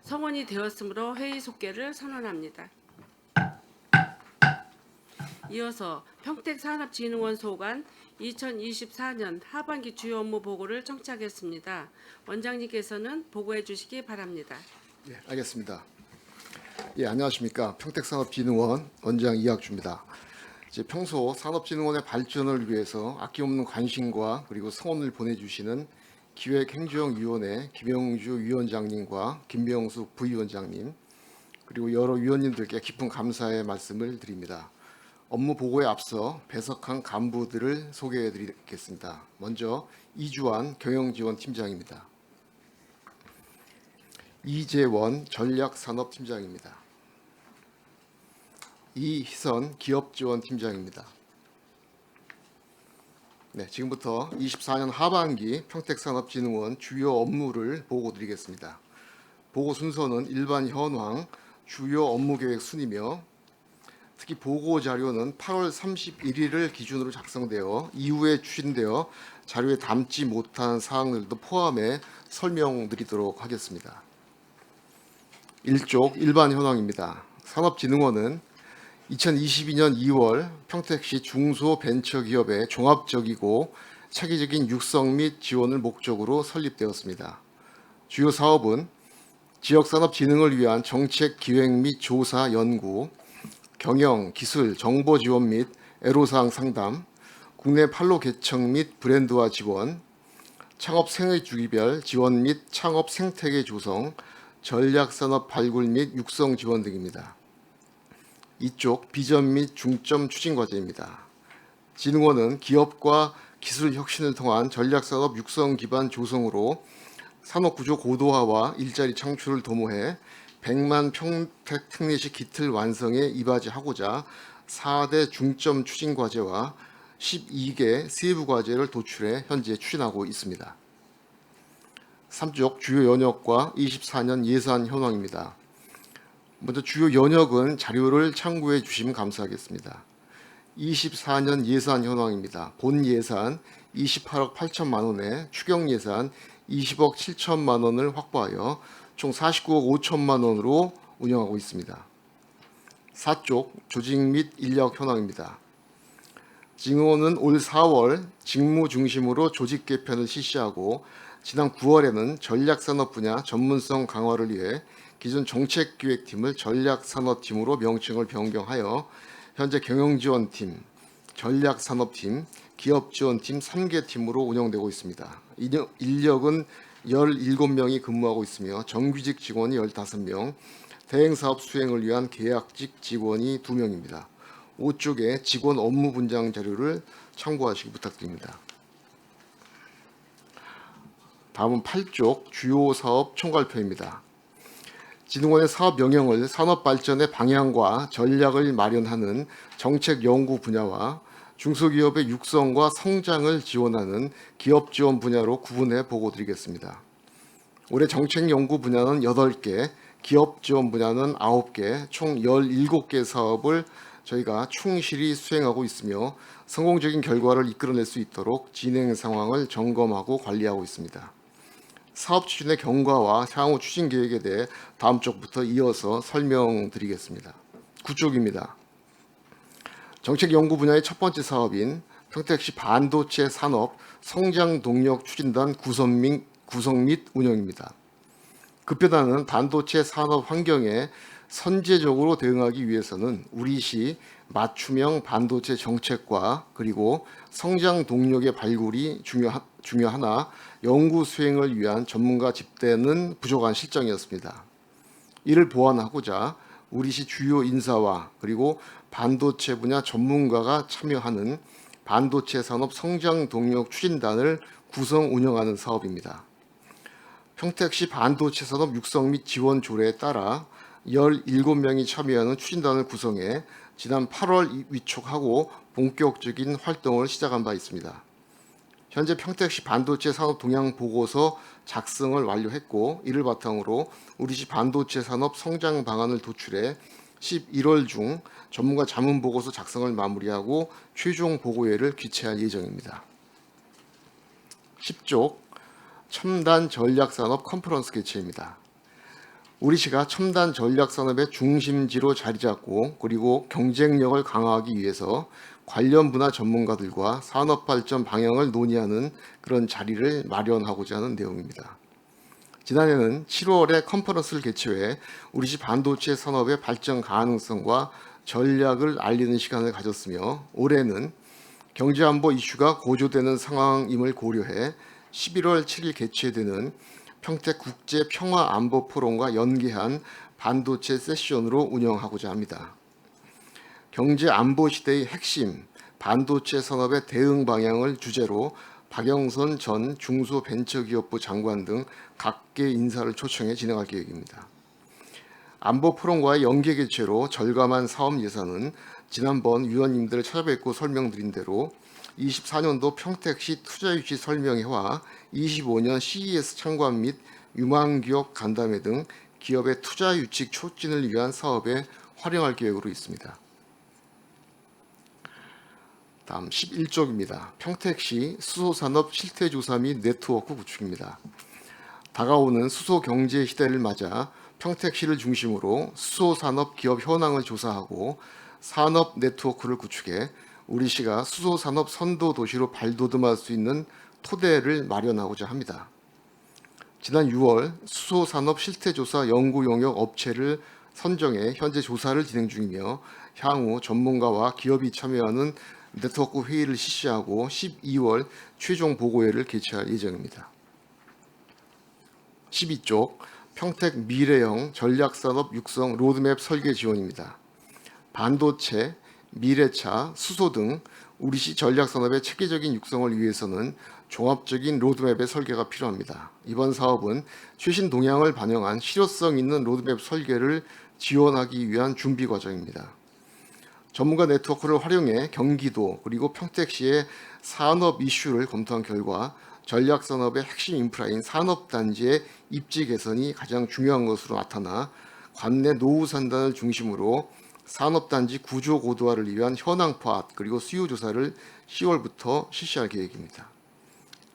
성원이 되었으므로 회의 속개를 선언합니다. 이어서 평택산업진흥원 소관 2024년 하반기 주요 업무 보고를 청취하겠습니다. 원장님께서는 보고해 주시기 바랍니다. 예, 알겠습니다. 예, 안녕하십니까. 평택산업진흥원 원장 이학주입니다. 이제 평소 산업진흥원의 발전을 위해서 아낌없는 관심과 그리고 성원을 보내주시는 기획행정위원회 김영주 위원장님과 김명숙 부위원장님 그리고 여러 위원님들께 깊은 감사의 말씀을 드립니다. 업무 보고에 앞서 배석한 간부들을 소개해 드리겠습니다. 먼저 이주환 경영지원팀장입니다. 이재원 전략산업팀장입니다. 이희선 기업지원팀장입니다. 네, 지금부터 24년 하반기 평택산업진흥원 주요 업무를 보고 드리겠습니다. 보고 순서는 일반 현황, 주요 업무계획 순이며 특히 보고 자료는 8월 31일을 기준으로 작성되어 이후에 추진되어 자료에 담지 못한 사항들도 포함해 설명드리도록 하겠습니다. 1쪽 일반 현황입니다. 산업진흥원은 2022년 2월 평택시 중소벤처기업의 종합적이고 체계적인 육성 및 지원을 목적으로 설립되었습니다. 주요 사업은 지역산업 진흥을 위한 정책 기획 및 조사 연구, 경영, 기술, 정보 지원 및 애로사항 상담, 국내 판로 개척 및 브랜드화 지원, 창업 생애 주기별 지원 및 창업 생태계 조성, 전략산업 발굴 및 육성 지원 등입니다. 이쪽 비전 및 중점 추진 과제입니다. 진흥원은 기업과 기술 혁신을 통한 전략산업 육성 기반 조성으로 산업구조 고도화와 일자리 창출을 도모해 100만 평택 특례시 기틀 완성에 이바지하고자 4대 중점 추진 과제와 12개 세부 과제를 도출해 현재 추진하고 있습니다. 3쪽 주요 연역과 24년 예산 현황입니다. 먼저 주요 연역은 자료를 참고해 주시면 감사하겠습니다. 24년 예산 현황입니다. 본 예산 28억 8천만 원에 추경 예산 20억 7천만 원을 확보하여 총 49억 5천만 원으로 운영하고 있습니다. 4쪽 조직 및 인력 현황입니다. 진흥원은 올 4월 직무 중심으로 조직 개편을 실시하고 지난 9월에는 전략산업 분야 전문성 강화를 위해 기존 정책기획팀을 전략산업팀으로 명칭을 변경하여 현재 경영지원팀, 전략산업팀, 기업지원팀 3개 팀으로 운영되고 있습니다. 인력은 17명이 근무하고 있으며 정규직 직원이 15명, 대행사업 수행을 위한 계약직 직원이 2명입니다. 5쪽의 직원 업무 분장 자료를 참고하시기 부탁드립니다. 다음은 8쪽 주요 사업 총괄표입니다. 진흥원의 사업 명령을 산업 발전의 방향과 전략을 마련하는 정책 연구 분야와 중소기업의 육성과 성장을 지원하는 기업 지원 분야로 구분해 보고 드리겠습니다. 올해 정책 연구 분야는 8개, 기업 지원 분야는 9개, 총 17개 사업을 저희가 충실히 수행하고 있으며 성공적인 결과를 이끌어낼 수 있도록 진행 상황을 점검하고 관리하고 있습니다. 사업 추진의 경과와 향후 추진 계획에 대해 다음 쪽부터 이어서 설명드리겠습니다. 9쪽입니다. 정책 연구 분야의 첫 번째 사업인 평택시 반도체 산업 성장 동력 추진단 구성 및 운영입니다. 급변하는 반도체 산업 환경에 선제적으로 대응하기 위해서는 우리시 맞춤형 반도체 정책과 그리고 성장 동력의 발굴이 중요하나 연구 수행을 위한 전문가 집대는 부족한 실정이었습니다. 이를 보완하고자 우리시 주요 인사와 그리고 반도체 분야 전문가가 참여하는 반도체 산업 성장 동력 추진단을 구성 운영하는 사업입니다. 평택시 반도체 산업 육성 및 지원 조례에 따라 17명이 참여하는 추진단을 구성해 지난 8월 위촉하고 본격적인 활동을 시작한 바 있습니다. 현재 평택시 반도체 산업 동향 보고서 작성을 완료했고 이를 바탕으로 우리시 반도체 산업 성장 방안을 도출해 11월 중 전문가 자문 보고서 작성을 마무리하고 최종 보고회를 개최할 예정입니다. 10쪽 첨단 전략산업 컨퍼런스 개최입니다. 우리시가 첨단 전략 산업의 중심지로 자리 잡고 그리고 경쟁력을 강화하기 위해서 관련 분야 전문가들과 산업 발전 방향을 논의하는 그런 자리를 마련하고자 하는 내용입니다. 지난해는 7월에 컨퍼런스를 개최해 우리시 반도체 산업의 발전 가능성과 전략을 알리는 시간을 가졌으며, 올해는 경제안보 이슈가 고조되는 상황임을 고려해 11월 7일 개최되는 평택 국제 평화 안보 포럼과 연계한 반도체 세션으로 운영하고자 합니다. 경제 안보 시대의 핵심 반도체 산업의 대응 방향을 주제로 박영선 전 중소벤처기업부 장관 등 각계 인사를 초청해 진행할 계획입니다. 안보 포럼과의 연계 개최로 절감한 사업 예산은 지난번 위원님들을 찾아뵙고 설명드린 대로 24년도 평택시 투자유치 설명회와 25년 CES 참관 및 유망기업 간담회 등 기업의 투자 유치 촉진을 위한 사업에 활용할 계획으로 있습니다. 다음 11쪽입니다. 평택시 수소산업 실태조사 및 네트워크 구축입니다. 다가오는 수소 경제 시대를 맞아 평택시를 중심으로 수소산업 기업 현황을 조사하고 산업 네트워크를 구축해 우리시가 수소산업 선도 도시로 발돋움할 수 있는 토대를 마련하고자 합니다. 지난 6월 수소산업 실태조사 연구 용역 업체를 선정해 현재 조사를 진행 중이며, 향후 전문가와 기업이 참여하는 네트워크 회의를 실시하고 12월 최종 보고회를 개최할 예정입니다. 12쪽 평택 미래형 전략산업 육성 로드맵 설계 지원입니다. 반도체, 미래차, 수소 등 우리시 전략산업의 체계적인 육성을 위해서는 종합적인 로드맵의 설계가 필요합니다. 이번 사업은 최신 동향을 반영한 실효성 있는 로드맵 설계를 지원하기 위한 준비 과정입니다. 전문가 네트워크를 활용해 경기도 그리고 평택시의 산업 이슈를 검토한 결과 전략산업의 핵심 인프라인 산업단지의 입지 개선이 가장 중요한 것으로 나타나 관내 노후 산단을 중심으로 산업단지 구조 고도화를 위한 현황 파악 그리고 수요조사를 10월부터 실시할 계획입니다.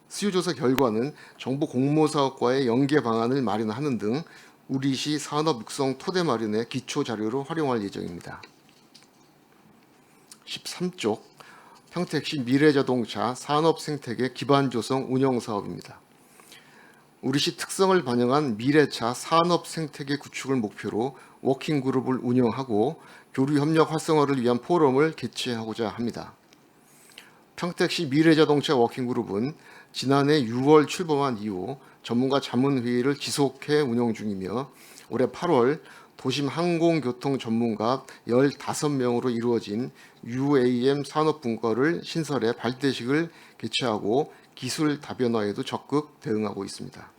수요조사 결과는 정부 공모사업과의 연계 방안을 마련하는 등 우리시 산업 육성 토대 마련의 기초 자료로 활용할 예정입니다. 13쪽 평택시 미래자동차 산업생태계 기반 조성 운영 사업입니다. 우리시 특성을 반영한 미래차 산업생태계 구축을 목표로 워킹그룹을 운영하고 교류 협력 활성화를 위한 포럼을 개최하고자 합니다. 평택시 미래자동차 워킹그룹은 지난해 6월 출범한 이후 전문가 자문회의를 지속해 운영 중이며, 올해 8월 도심 항공교통 전문가 15명으로 이루어진 UAM 산업분과를 신설해 발대식을 개최하고 기술 다변화에도 적극 대응하고 있습니다.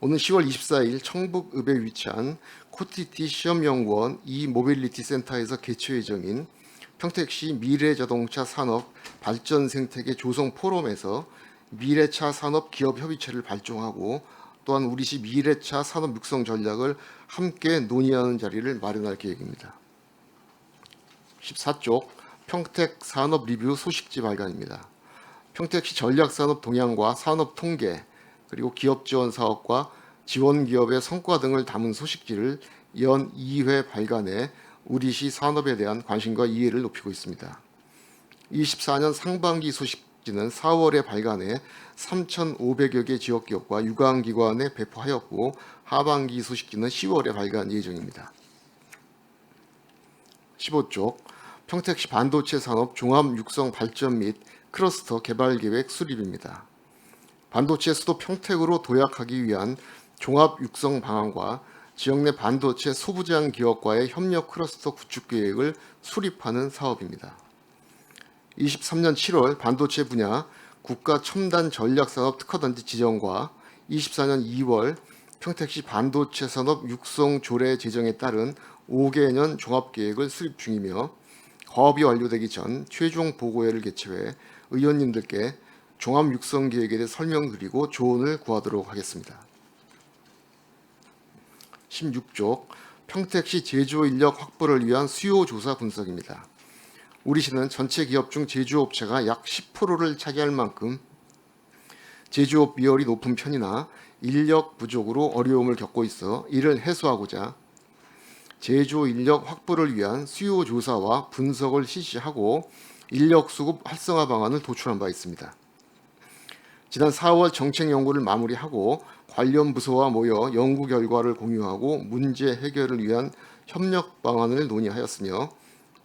오는 10월 24일 청북읍에 위치한 코티티 시험연구원 이모빌리티 센터에서 개최 예정인 평택시 미래자동차 산업 발전 생태계 조성 포럼에서 미래차 산업 기업 협의체를 발족하고, 또한 우리시 미래차 산업 육성 전략을 함께 논의하는 자리를 마련할 계획입니다. 14쪽 평택 산업 리뷰 소식지 발간입니다. 평택시 전략산업 동향과 산업 통계 그리고 기업 지원 사업과 지원 기업의 성과 등을 담은 소식지를 연 2회 발간해 우리시 산업에 대한 관심과 이해를 높이고 있습니다. 24년 상반기 소식지는 4월에 발간해 3,500여 개 지역기업과 유관기관에 배포하였고, 하반기 소식지는 10월에 발간 예정입니다. 15쪽 평택시 반도체 산업 종합 육성 발전 및 클러스터 개발 계획 수립입니다. 반도체 수도 평택으로 도약하기 위한 종합 육성 방안과 지역 내 반도체 소부장 기업과의 협력 클러스터 구축 계획을 수립하는 사업입니다. 23년 7월 반도체 분야 국가 첨단 전략산업 특화단지 지정과 24년 2월 평택시 반도체 산업 육성 조례 제정에 따른 5개년 종합계획을 수립 중이며, 과업이 완료되기 전 최종 보고회를 개최해 의원님들께 종합 육성 계획에 대해 설명드리고 조언을 구하도록 하겠습니다. 16쪽 평택시 제조업 인력 확보를 위한 수요 조사 분석입니다. 우리시는 전체 기업 중 제조업체가 약 10%를 차지할 만큼 제조업 비율이 높은 편이나 인력 부족으로 어려움을 겪고 있어 이를 해소하고자 제조 인력 확보를 위한 수요 조사와 분석을 실시하고 인력 수급 활성화 방안을 도출한 바 있습니다. 지난 4월 정책 연구를 마무리하고 관련 부서와 모여 연구 결과를 공유하고 문제 해결을 위한 협력 방안을 논의하였으며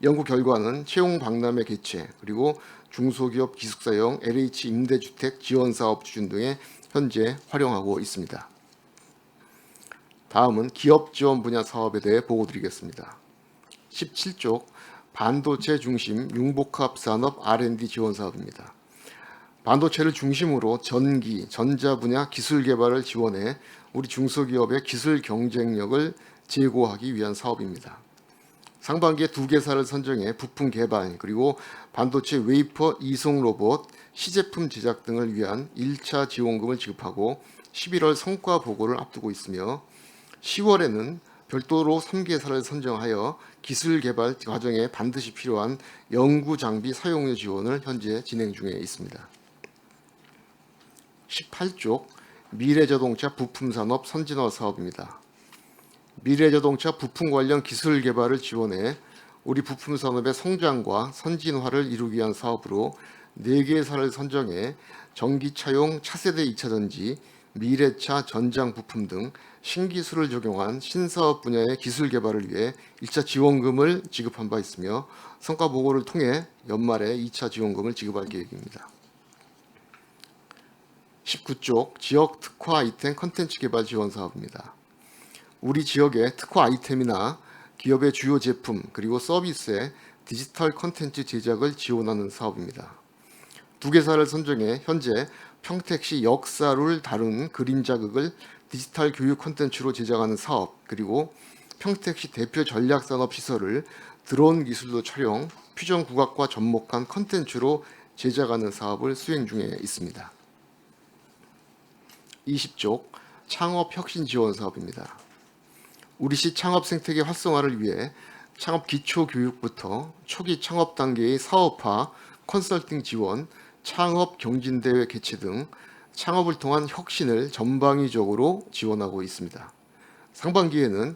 연구 결과는 채용 박람회 개최 그리고 중소기업 기숙사형 LH 임대주택 지원 사업 추진 등에 현재 활용하고 있습니다. 다음은 기업 지원 분야 사업에 대해 보고드리겠습니다. 17쪽 반도체 중심 융복합 산업 R&D 지원 사업입니다. 반도체를 중심으로 전기, 전자 분야 기술 개발을 지원해 우리 중소기업의 기술 경쟁력을 제고하기 위한 사업입니다. 상반기에 2개사를 선정해 부품 개발 그리고 반도체 웨이퍼 이송 로봇, 시제품 제작 등을 위한 1차 지원금을 지급하고 11월 성과 보고를 앞두고 있으며 10월에는 별도로 3개사를 선정하여 기술 개발 과정에 반드시 필요한 연구 장비 사용료 지원을 현재 진행 중에 있습니다. 18쪽 미래자동차 부품산업 선진화 사업입니다. 미래자동차 부품 관련 기술 개발을 지원해 우리 부품산업의 성장과 선진화를 이루기 위한 사업으로 4개사를 선정해 전기차용 차세대 2차전지, 미래차 전장 부품 등 신기술을 적용한 신사업 분야의 기술 개발을 위해 1차 지원금을 지급한 바 있으며 성과 보고를 통해 연말에 2차 지원금을 지급할 계획입니다. 19쪽 지역 특화 아이템 콘텐츠 개발 지원 사업입니다. 우리 지역의 특화 아이템이나 기업의 주요 제품 그리고 서비스의 디지털 콘텐츠 제작을 지원하는 사업입니다. 2개사를 선정해 현재 평택시 역사를 다룬 그림 자극을 디지털 교육 콘텐츠로 제작하는 사업 그리고 평택시 대표 전략산업 시설을 드론 기술로 촬영, 퓨전 국악과 접목한 콘텐츠로 제작하는 사업을 수행 중에 있습니다. 20쪽 창업 혁신 지원 사업입니다. 우리시 창업 생태계 활성화를 위해 창업 기초 교육부터 초기 창업 단계의 사업화, 컨설팅 지원, 창업 경진대회 개최 등 창업을 통한 혁신을 전방위적으로 지원하고 있습니다. 상반기에는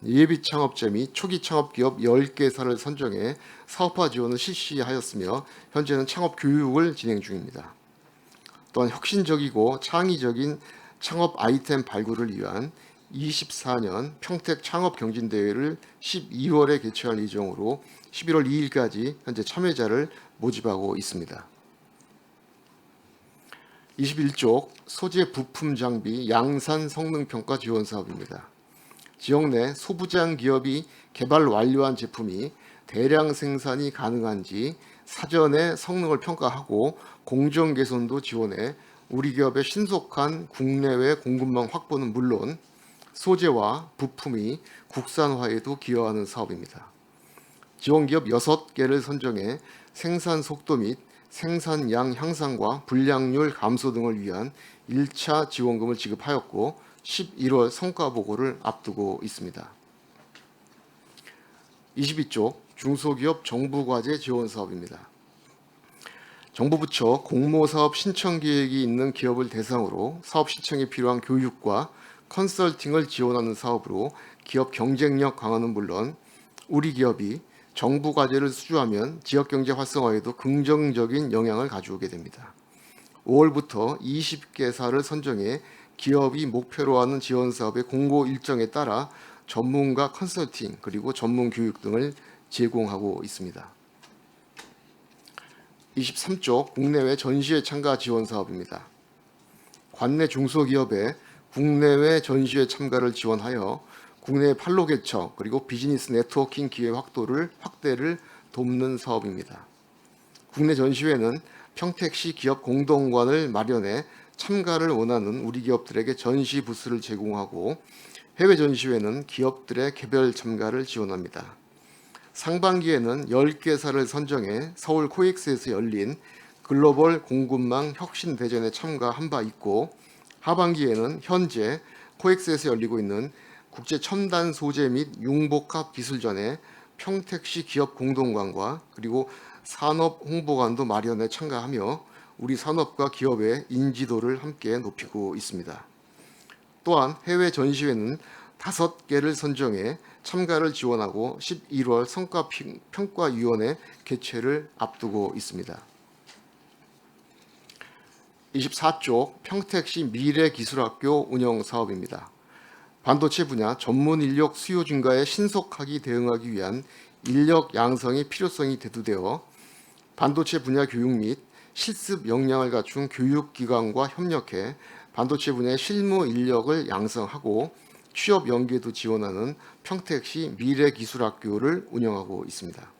예비 창업자 및 초기 창업 기업 10개사를 선정해 사업화 지원을 실시하였으며 현재는 창업 교육을 진행 중입니다. 또한 혁신적이고 창의적인 창업 아이템 발굴을 위한 24년 평택 창업 경진대회를 12월에 개최할 예정으로 11월 2일까지 현재 참여자를 모집하고 있습니다. 21쪽 소재 부품 장비 양산 성능평가 지원 사업입니다. 지역 내 소부장 기업이 개발 완료한 제품이 대량 생산이 가능한지 사전에 성능을 평가하고 공정 개선도 지원해 우리 기업의 신속한 국내외 공급망 확보는 물론 소재와 부품이 국산화에도 기여하는 사업입니다. 지원기업 6개를 선정해 생산 속도 및 생산량 향상과 불량률 감소 등을 위한 1차 지원금을 지급하였고 11월 성과 보고를 앞두고 있습니다. 22쪽 중소기업 정부과제 지원 사업입니다. 정부 부처 공모사업 신청 계획이 있는 기업을 대상으로 사업 신청에 필요한 교육과 컨설팅을 지원하는 사업으로 기업 경쟁력 강화는 물론 우리 기업이 정부 과제를 수주하면 지역 경제 활성화에도 긍정적인 영향을 가져오게 됩니다. 5월부터 20개사를 선정해 기업이 목표로 하는 지원 사업의 공고 일정에 따라 전문가 컨설팅 그리고 전문 교육 등을 제공하고 있습니다. 23쪽 국내외 전시회 참가 지원 사업입니다. 관내 중소기업의 국내외 전시회 참가를 지원하여 국내 판로 개척 그리고 비즈니스 네트워킹 기회 확대를 돕는 사업입니다. 국내 전시회는 평택시 기업 공동관을 마련해 참가를 원하는 우리 기업들에게 전시 부스를 제공하고 해외 전시회는 기업들의 개별 참가를 지원합니다. 상반기에는 10개사를 선정해 서울 코엑스에서 열린 글로벌 공급망 혁신 대전에 참가한 바 있고 하반기에는 현재 코엑스에서 열리고 있는 국제 첨단 소재 및 융복합 기술전에 평택시 기업 공동관과 그리고 산업 홍보관도 마련해 참가하며 우리 산업과 기업의 인지도를 함께 높이고 있습니다. 또한 해외 전시회는 5개를 선정해 참가를 지원하고 11월 성과평가위원회 개최를 앞두고 있습니다. 24쪽 평택시 미래기술학교 운영 사업입니다. 반도체 분야 전문 인력 수요 증가에 신속하게 대응하기 위한 인력 양성의 필요성이 대두되어 반도체 분야 교육 및 실습 역량을 갖춘 교육기관과 협력해 반도체 분야의 실무 인력을 양성하고 취업 연계도 지원하는 평택시 미래기술학교를 운영하고 있습니다.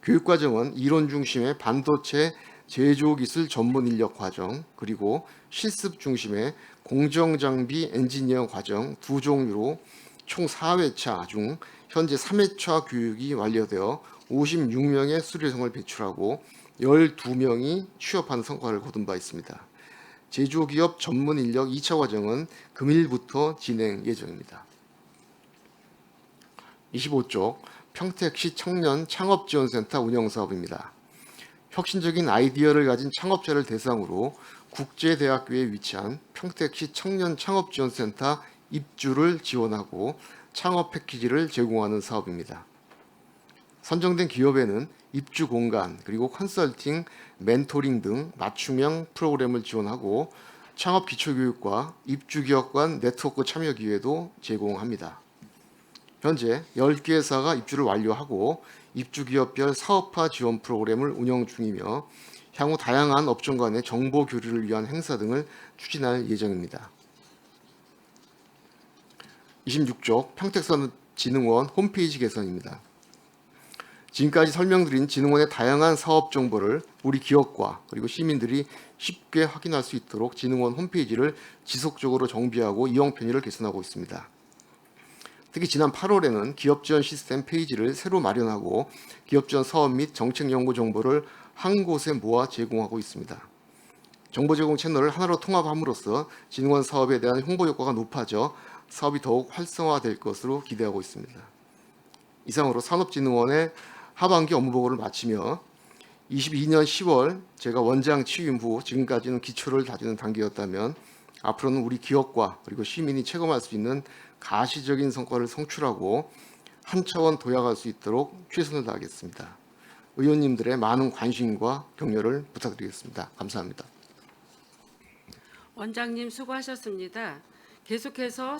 교육과정은 이론 중심의 반도체 제조기술 전문 인력 과정, 그리고 실습 중심의 공정장비 엔지니어 과정 두 종류로 총 4회차 중 현재 3회차 교육이 완료되어 56명의 수료생을 배출하고 12명이 취업한 성과를 거둔 바 있습니다. 제조기업 전문 인력 2차 과정은 금일부터 진행 예정입니다. 25쪽 평택시 청년 창업지원센터 운영사업입니다. 혁신적인 아이디어를 가진 창업자를 대상으로 국제대학교에 위치한 평택시 청년 창업지원센터 입주를 지원하고 창업 패키지를 제공하는 사업입니다. 선정된 기업에는 입주 공간, 그리고 컨설팅, 멘토링 등 맞춤형 프로그램을 지원하고 창업 기초교육과 입주 기업 간 네트워크 참여 기회도 제공합니다. 현재 10개사가 입주를 완료하고 입주 기업별 사업화 지원 프로그램을 운영 중이며 향후 다양한 업종 간의 정보 교류를 위한 행사 등을 추진할 예정입니다. 26쪽 평택산업진흥원 홈페이지 개선입니다. 지금까지 설명드린 진흥원의 다양한 사업 정보를 우리 기업과 그리고 시민들이 쉽게 확인할 수 있도록 진흥원 홈페이지를 지속적으로 정비하고 이용 편의를 개선하고 있습니다. 특히 지난 8월에는 기업 지원 시스템 페이지를 새로 마련하고 기업 지원 사업 및 정책 연구 정보를 한 곳에 모아 제공하고 있습니다. 정보 제공 채널을 하나로 통합함으로써 진흥원 사업에 대한 홍보 효과가 높아져 사업이 더욱 활성화될 것으로 기대하고 있습니다. 이상으로 산업진흥원의 하반기 업무 보고를 마치며 22년 10월 제가 원장 취임 후 지금까지는 기초를 다지는 단계였다면 앞으로는 우리 기업과 그리고 시민이 체감할 수 있는 가시적인 성과를 성취하고 한 차원 도약할 수 있도록 최선을 다하겠습니다. 의원님들의 많은 관심과 격려를 부탁드리겠습니다. 감사합니다. 원장님 수고하셨습니다. 계속해서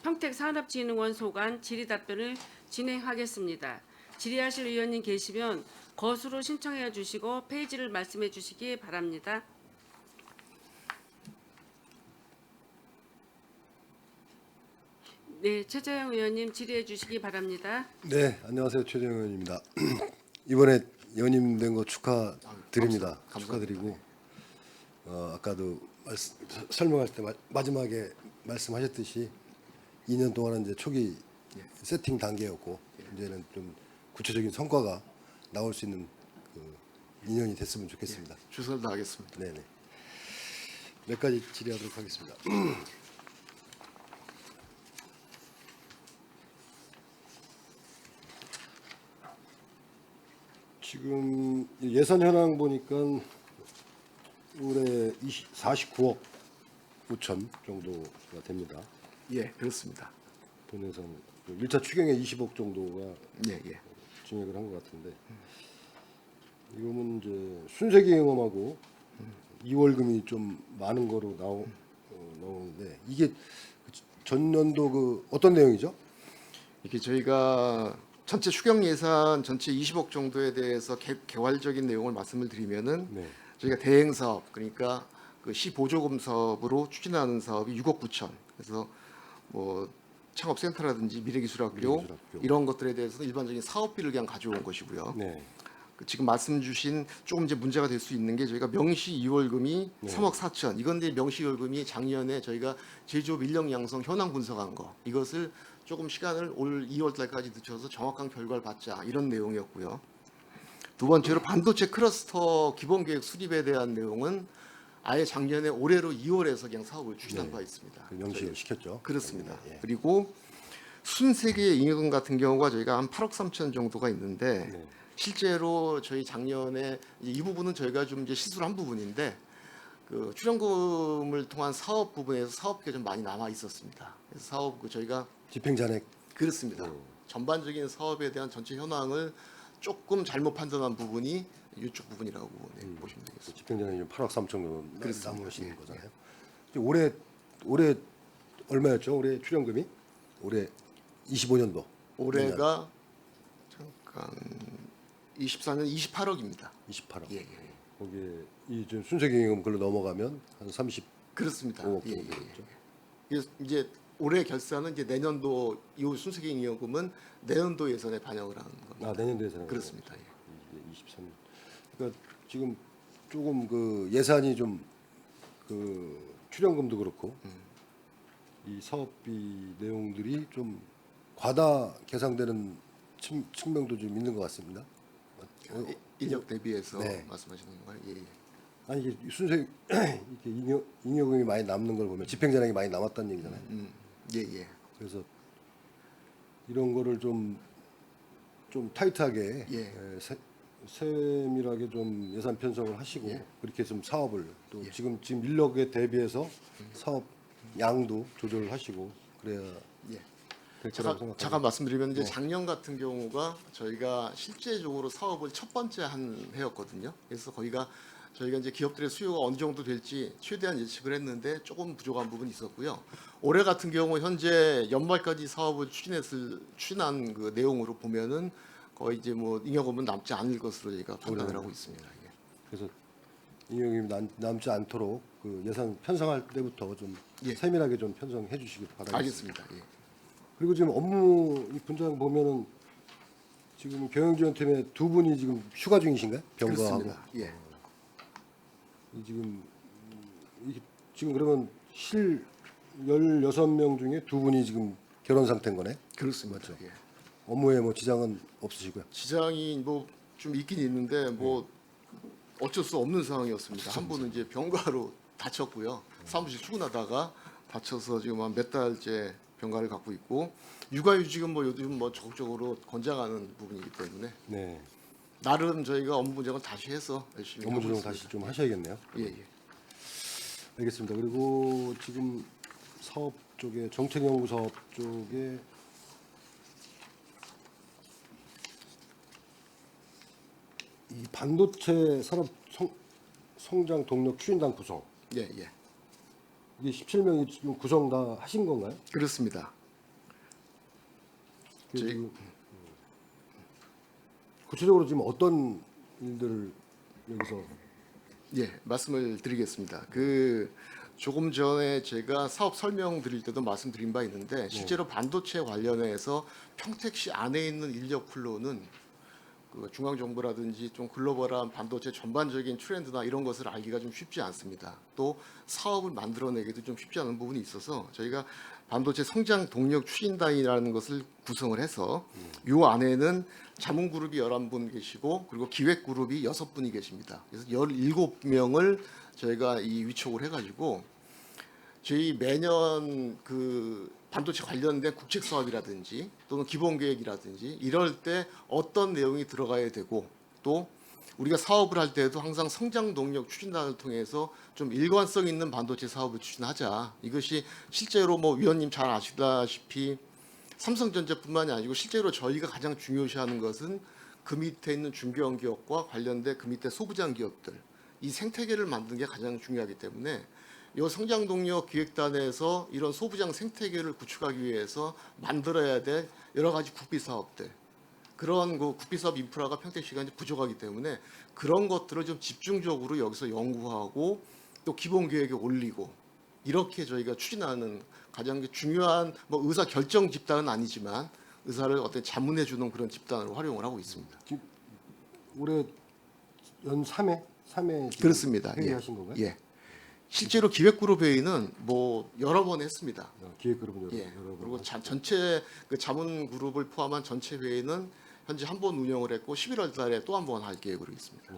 평택산업진흥원 소관 질의답변을 진행하겠습니다. 질의하실 의원님 계시면 거수로 신청해 주시고 페이지를 말씀해 주시기 바랍니다. 네, 최재형 의원님 질의해 주시기 바랍니다. 네, 안녕하세요. 최재형 의원입니다. 이번에 연임된 거 축하드립니다. 감사합니다. 축하드리고 아까도 설명하실 때 마지막에 말씀하셨듯이 2년 동안은 이제 초기 세팅 단계였고 이제는 좀 구체적인 성과가 나올 수 있는 그 2년이 됐으면 좋겠습니다. 최선을 다하겠습니다. 네네. 몇 가지 질의하도록 하겠습니다. 지금 예산 현황 보니까 올해 49억 5천 정도가 됩니다. 예, 그렇습니다. 본 예산 1차 추경에 20억 정도가 예, 예. 증액을 한 것 같은데 이거는 이제 순세기 경험하고 2월금이 좀 많은 거로 나오는데 이게 전년도 그 어떤 내용이죠? 이게 저희가 전체 추경 예산 전체 20억 정도에 대해서 개괄적인 내용을 말씀을 드리면은 네. 저희가 대행 사업, 그러니까 그 시 보조금 사업으로 추진하는 사업이 6억 9천. 그래서 뭐 창업센터라든지 미래기술학교 미래기술학교. 이런 것들에 대해서는 일반적인 사업비를 그냥 가져온 것이고요. 네. 그 지금 말씀 주신 조금 이제 문제가 될 수 있는 게 저희가 명시 2월금이 네. 3억 4천. 이건데 명시 2월금이 작년에 저희가 제조업 인력 양성 현황 분석한 거. 이것을 조금 시간을 올 2월 달까지 늦춰서 정확한 결과를 받자 이런 내용이었고요. 두 번째로 반도체 클러스터 기본 계획 수립에 대한 내용은 아예 작년에 올해로 2월에서 그냥 사업을 추진한 네. 바 있습니다. 그 명시를 시켰죠. 그렇습니다. 예. 그리고 순세계 잉여금 같은 경우가 저희가 한 8억 3천 정도가 있는데 네. 실제로 저희 작년에 이제 이 부분은 저희가 좀 이제 시술한 부분인데 그 출연금을 통한 사업 부분에서 사업비가 좀 많이 남아 있었습니다. 그래서 사업 저희가 집행잔액. 그렇습니다. 전반적인 사업에 대한 전체 현황을 조금 잘못 판단한 부분이 이쪽 부분이라고 보시면 되겠습니다. 집행잔액이 좀 8억 3천 정도 그렇습니다. 남으시는 거잖아요. 올해 얼마였죠? 올해 출연금이? 올해 25년도. 올해가 잠깐 24년 28억입니다. 28억. 예, 예. 거기에 이 지금 순세경영금 글로 넘어가면 한 30. 그렇습니다. 5억 예, 예, 정도 예. 되겠죠. 그래서 이제 올해 결산은 이제 내년도 이 순수경영금은 내년도 예산에 반영을 하는 겁니다. 아, 내년도에 사는 그렇습니다. 예. 23년. 그러니까 지금 조금 그 예산이 좀 그 출연금도 그렇고 이 사업비 내용들이 좀 과다 계상되는 측면도 좀 있는 것 같습니다. 인력 대비해서 네. 말씀하시는 건가요? 예, 예. 아니 이게 순수 이렇게 잉여금이 많이 남는 걸 보면 집행잔액이 많이 남았다는 얘기잖아요. 예, 예. 그래서 이런 거를 좀 타이트하게 예. 세밀하게 좀 예산 편성을 하시고 예. 그렇게 좀 사업을 또 지금 인력에 대비해서 사업 양도 조절을 하시고 그래야 예. 될 거라고 잠깐 생각합니다. 말씀드리면 이제 작년 같은 경우가 저희가 실제적으로 사업을 첫 번째 한 해였거든요. 그래서 저희가 이제 기업들의 수요가 어느 정도 될지 최대한 예측을 했는데 조금 부족한 부분이 있었고요. 올해 같은 경우 현재 연말까지 사업을 추진한 그 내용으로 보면은 거의 이제 뭐 잉여금은 남지 않을 것으로 저희가 판단을 하고 있습니다. 예. 그래서 잉여금이 남지 않도록 그 예산 편성할 때부터 좀 예. 세밀하게 좀 편성해 주시기 바라겠습니다. 알겠습니다. 예. 그리고 지금 업무 이 분장 보면은 지금 경영지원팀에 두 분이 지금 휴가 중이신가요? 병가하고 그렇습니다. 예. 이 지금 그러면 실 16명 중에 두 분이 지금 결혼 상태인 거네. 그렇습니다. 맞죠? 예. 업무에 뭐 지장은 없으시고요. 지장이 뭐 좀 있긴 있는데 뭐 어쩔 수 없는 상황이었습니다. 한 분은 이제 병가로 다쳤고요. 사무실 출근하다가 다쳐서 지금 한 몇 달째 병가를 갖고 있고 육아휴직은 뭐 요즘 뭐 적극적으로 권장하는 부분이기 때문에 네. 나름 저희가 업무 분장을 다시 해서 열심히 업무 하고 조정 있습니다. 다시 좀 하셔야겠네요. 예, 예. 알겠습니다. 그리고 지금 사업 쪽에 정책연구 사업 쪽에 이 반도체 산업 성장 동력 추진단 구성 예, 예. 이게 17명이 지금 구성 다 하신 건가요? 그렇습니다. 그게 저희- 지금, 구체적으로 지금 어떤 일들을 여기서 예, 말씀을 드리겠습니다. 그 조금 전에 제가 사업 설명 드릴 때도 말씀드린 바 있는데 실제로 반도체 관련해서 평택시 안에 있는 인력 풀로는 그 중앙 정부라든지 좀 글로벌한 반도체 전반적인 트렌드나 이런 것을 알기가 좀 쉽지 않습니다. 또 사업을 만들어내기도 좀 쉽지 않은 부분이 있어서 저희가 반도체 성장 동력 추진단이라는 것을 구성을 해서 요 안에는 자문그룹이 11분 계시고 그리고 기획그룹이 6분이 계십니다. 그래서 17명을 저희가 이 위촉을 해가지고 저희 매년 그 반도체 관련된 국책 사업이라든지 또는 기본 계획이라든지 이럴 때 어떤 내용이 들어가야 되고 또 우리가 사업을 할 때도 항상 성장 동력 추진단을 통해서 좀 일관성 있는 반도체 사업을 추진하자. 이것이 실제로 뭐 위원님 잘 아시다시피 삼성전자뿐만이 아니고 실제로 저희가 가장 중요시하는 것은 그 밑에 있는 중견 기업과 관련된 그 밑에 소부장 기업들 이 생태계를 만드는 게 가장 중요하기 때문에 이 성장 동력 기획단에서 이런 소부장 생태계를 구축하기 위해서 만들어야 될 여러 가지 국비 사업들 그런 그 국비 사업 인프라가 평택시가 이제 부족하기 때문에 그런 것들을 좀 집중적으로 여기서 연구하고 또 기본 계획에 올리고 이렇게 저희가 추진하는 가장 중요한 뭐 의사 결정 집단은 아니지만 의사를 어떤 자문해 주는 그런 집단으로 활용을 하고 있습니다. 올해 연 3회 그렇습니다. 회의하신 건가요? 예. 실제로 기획그룹 회의는 뭐 여러 번 했습니다. 기획그룹은 예. 여러 번 그리고 전체 그 자문 그룹을 포함한 전체 회의는 현재 한 번 운영을 했고 11월 달에 또 한 번 할 계획으로 있습니다.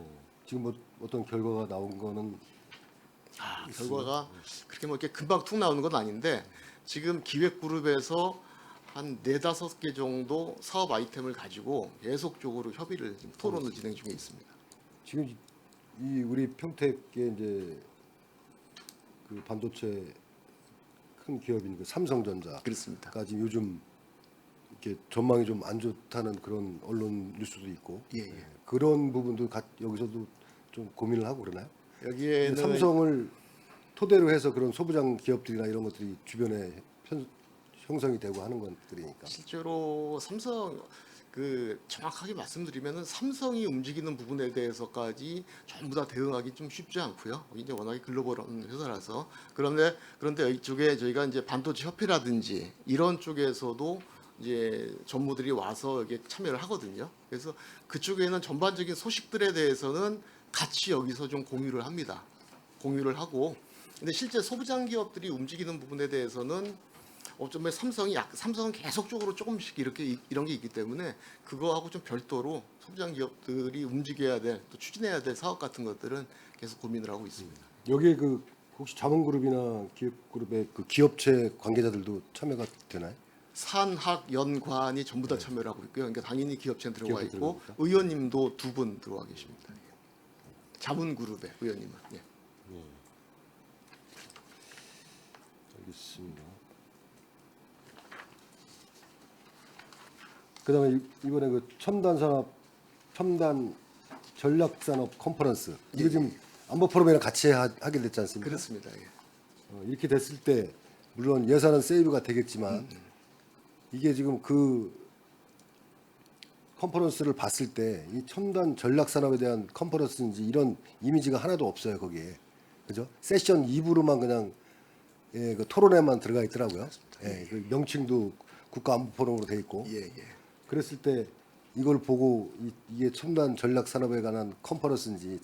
지금 뭐 어떤 결과가 나온 거는 결과가 그렇게 뭐 이렇게 금방 툭 나오는 건 아닌데 지금 기획그룹에서 한 4-5개 정도 사업 아이템을 가지고 계속적으로 협의를 지금 토론을 진행 중에 있습니다. 지금 이 우리 평택에 이제 그 반도체 큰 기업인 그 삼성전자가 그렇습니다. 지금 요즘 이렇게 전망이 좀 안 좋다는 그런 언론 뉴스도 있고 예, 예. 그런 부분도 여기서도 좀 고민을 하고 그러나요? 여기에는 삼성을 토대로 해서 그런 소부장 기업들이나 이런 것들이 주변에 형성이 되고 하는 것들이니까. 실제로 삼성 정확하게 말씀드리면은 삼성이 움직이는 부분에 대해서까지 전부 다 대응하기 좀 쉽지 않고요. 이제 워낙에 글로벌한 회사라서 그런데 이쪽에 저희가 이제 반도체 협회라든지 이런 쪽에서도 이제 전무들이 와서 여기에 참여를 하거든요. 그래서 그쪽에는 전반적인 소식들에 대해서는 같이 여기서 좀 공유를 합니다. 공유를 하고 근데 실제 소부장 기업들이 움직이는 부분에 대해서는 어쩌면 삼성은 계속적으로 조금씩 이런 게 있기 때문에 그거하고 좀 별도로 소부장 기업들이 움직여야 될 또 추진해야 될 사업 같은 것들은 계속 고민을 하고 있습니다. 여기에 그 혹시 자문그룹이나 기업그룹의 그 기업체 관계자들도 참여가 되나요? 산학연관이 전부 다 참여를 하고 있고요. 그러니까 당연히 기업체는 들어가 기업체 있고 들어갑니까? 의원님도 2분 들어와 계십니다. 예. 자문그룹의 의원님은. 예. 알겠습니다. 그다음에 이번에 그 첨단 전략산업 컨퍼런스 이거 지금 안보 포럼이랑 같이 하게 됐지 않습니까? 그렇습니다. 예. 이렇게 됐을 때 물론 예산은 세이브가 되겠지만 이게 지금 그 컨퍼런스를 봤을 때 이 첨단 전략 산업에 대한 컨퍼런스인지 이런 이미지가 하나도 없어요 거기에. 그죠? 세션 2부로만 그냥 그 토론회만 들어가 있더라고요. 그 명칭도 국가안보포럼으로 돼 있고. 예, 예. 그랬을 때 이걸 보고 이게 첨단 전략 산업에 관한 컨퍼런스인지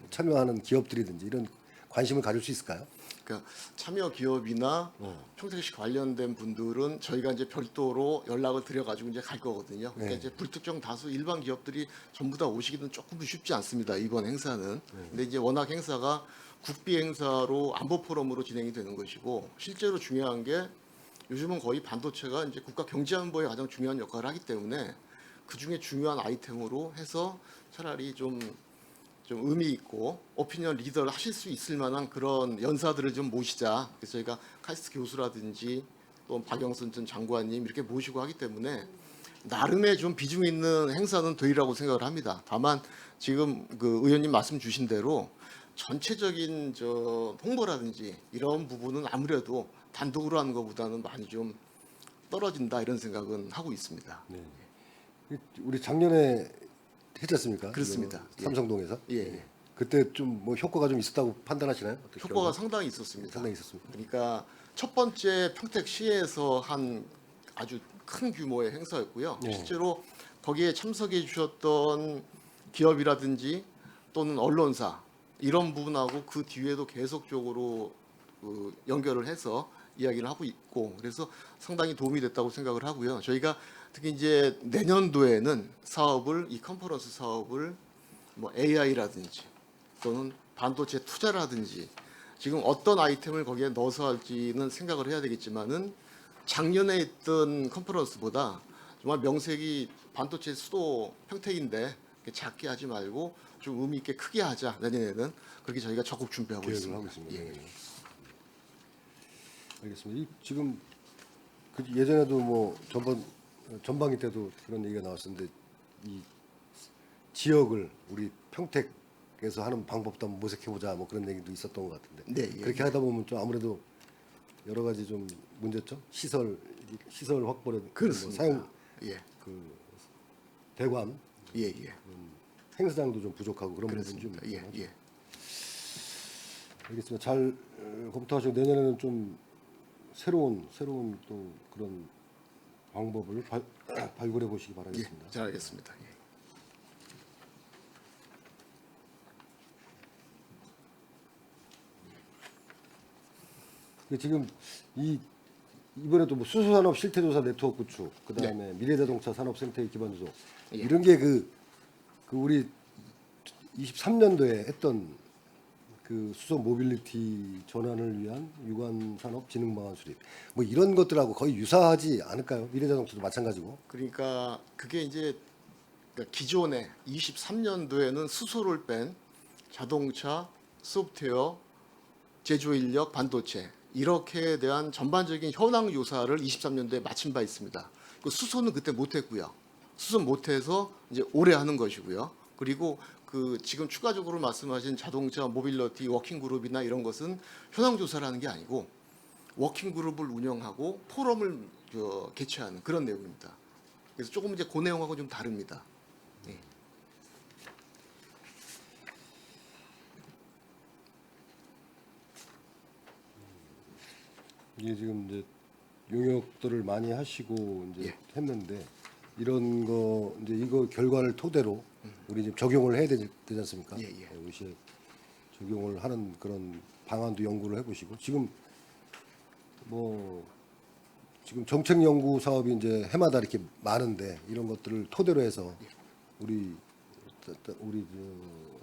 참여하는 기업들이든지 이런 관심을 가질 수 있을까요? 그러니까 참여 기업이나 평택시 관련된 분들은 저희가 이제 별도로 연락을 드려가지고 이제 갈 거거든요. 그러니까 이제 불특정 다수 일반 기업들이 전부 다 오시기는 조금 쉽지 않습니다. 이번 행사는. 근데 이제 워낙 행사가 국비 행사로 안보 포럼으로 진행이 되는 것이고 실제로 중요한 게 요즘은 거의 반도체가 이제 국가 경제 안보에 가장 중요한 역할을 하기 때문에 그 중에 중요한 아이템으로 해서 차라리 좀 의미 있고 오피니언 리더를 하실 수 있을 만한 그런 연사들을 좀 모시자. 그래서 저희가 카이스트 교수라든지 또 박영선 전 장관님 이렇게 모시고 하기 때문에 나름의 좀 비중 있는 행사는 되리라고 생각을 합니다. 다만 지금 그 의원님 말씀 주신 대로 전체적인 홍보라든지 이런 부분은 아무래도 단독으로 하는 것보다는 많이 좀 떨어진다 이런 생각은 하고 있습니다. 우리 작년에 했지 않습니까? 그렇습니다. 이거 삼성동에서. 예, 예. 그때 좀 뭐 효과가 좀 있었다고 판단하시나요? 어떻게 효과가 결과가? 상당히 있었습니다. 상당히 있었습니다. 그러니까 첫 번째 평택시에서 한 아주 큰 규모의 행사였고요. 네. 실제로 거기에 참석해 주셨던 기업이라든지 또는 언론사 이런 부분하고 그 뒤에도 계속적으로 연결을 해서 이야기를 하고 있고 그래서 상당히 도움이 됐다고 생각을 하고요. 저희가 특히 이제 내년도에는 이 컨퍼런스 사업을 뭐 AI라든지 또는 반도체 투자라든지 지금 어떤 아이템을 거기에 넣어서 할지는 생각을 해야 되겠지만은 작년에 있던 컨퍼런스보다 정말 명색이 반도체 수도 평택인데 작게 하지 말고 좀 의미 있게 크게 하자. 내년에는 그렇게 저희가 적극 준비하고 계획을 있습니다. 하고 있습니다. 예. 네. 알겠습니다. 지금 예전에도 뭐 전방위 때도 그런 얘기가 나왔었는데 이 지역을 우리 평택에서 하는 방법도 한번 모색해 보자 뭐 그런 얘기도 있었던 것 같은데 네, 예, 그렇게 하다 보면 좀 아무래도 여러 가지 좀 문제점 시설 확보를 뭐 그렇습니다. 사용 예, 그 대관 예, 예. 행사장도 좀 부족하고 그런 부분이 좀 그렇습니다. 예, 예. 알겠습니다. 잘 검토하시고 내년에는 좀 새로운 또 그런 방법을 발굴해 보시기 바라겠습니다. 예, 잘 알겠습니다. 예. 지금 이번에도 뭐 수소산업 실태조사 네트워크 구축, 그다음에 미래자동차 산업생태계 기반 조성 예. 이런 게 그 우리 23년도에 했던 그 수소 모빌리티 전환을 위한 유관 산업 진흥 방안 수립 뭐 이런 것들하고 거의 유사하지 않을까요? 미래자동차도 마찬가지고. 그러니까 그게 이제 기존에 23년도에는 수소를 뺀 자동차, 소프트웨어, 제조인력, 반도체 이렇게에 대한 전반적인 현황 조사를 23년도에 마친 바 있습니다. 그 수소는 그때 못했고요. 수소 못해서 이제 올해 하는 것이고요. 그리고 그 지금 추가적으로 말씀하신 자동차 모빌리티 워킹 그룹이나 이런 것은 현황 조사라는 게 아니고 워킹 그룹을 운영하고 포럼을 개최하는 그런 내용입니다. 그래서 조금 이제 그 내용하고 좀 다릅니다. 네. 이게 지금 이제 용역들을 많이 하시고 이제 예. 했는데 이런 거 이제 이거 결과를 토대로 우리 지금 적용을 해야 되지 않습니까? 예, 예. 이것이 적용을 하는 그런 방안도 연구를 해보시고 지금 뭐 지금 정책 연구 사업이 이제 해마다 이렇게 많은데 이런 것들을 토대로 해서 우리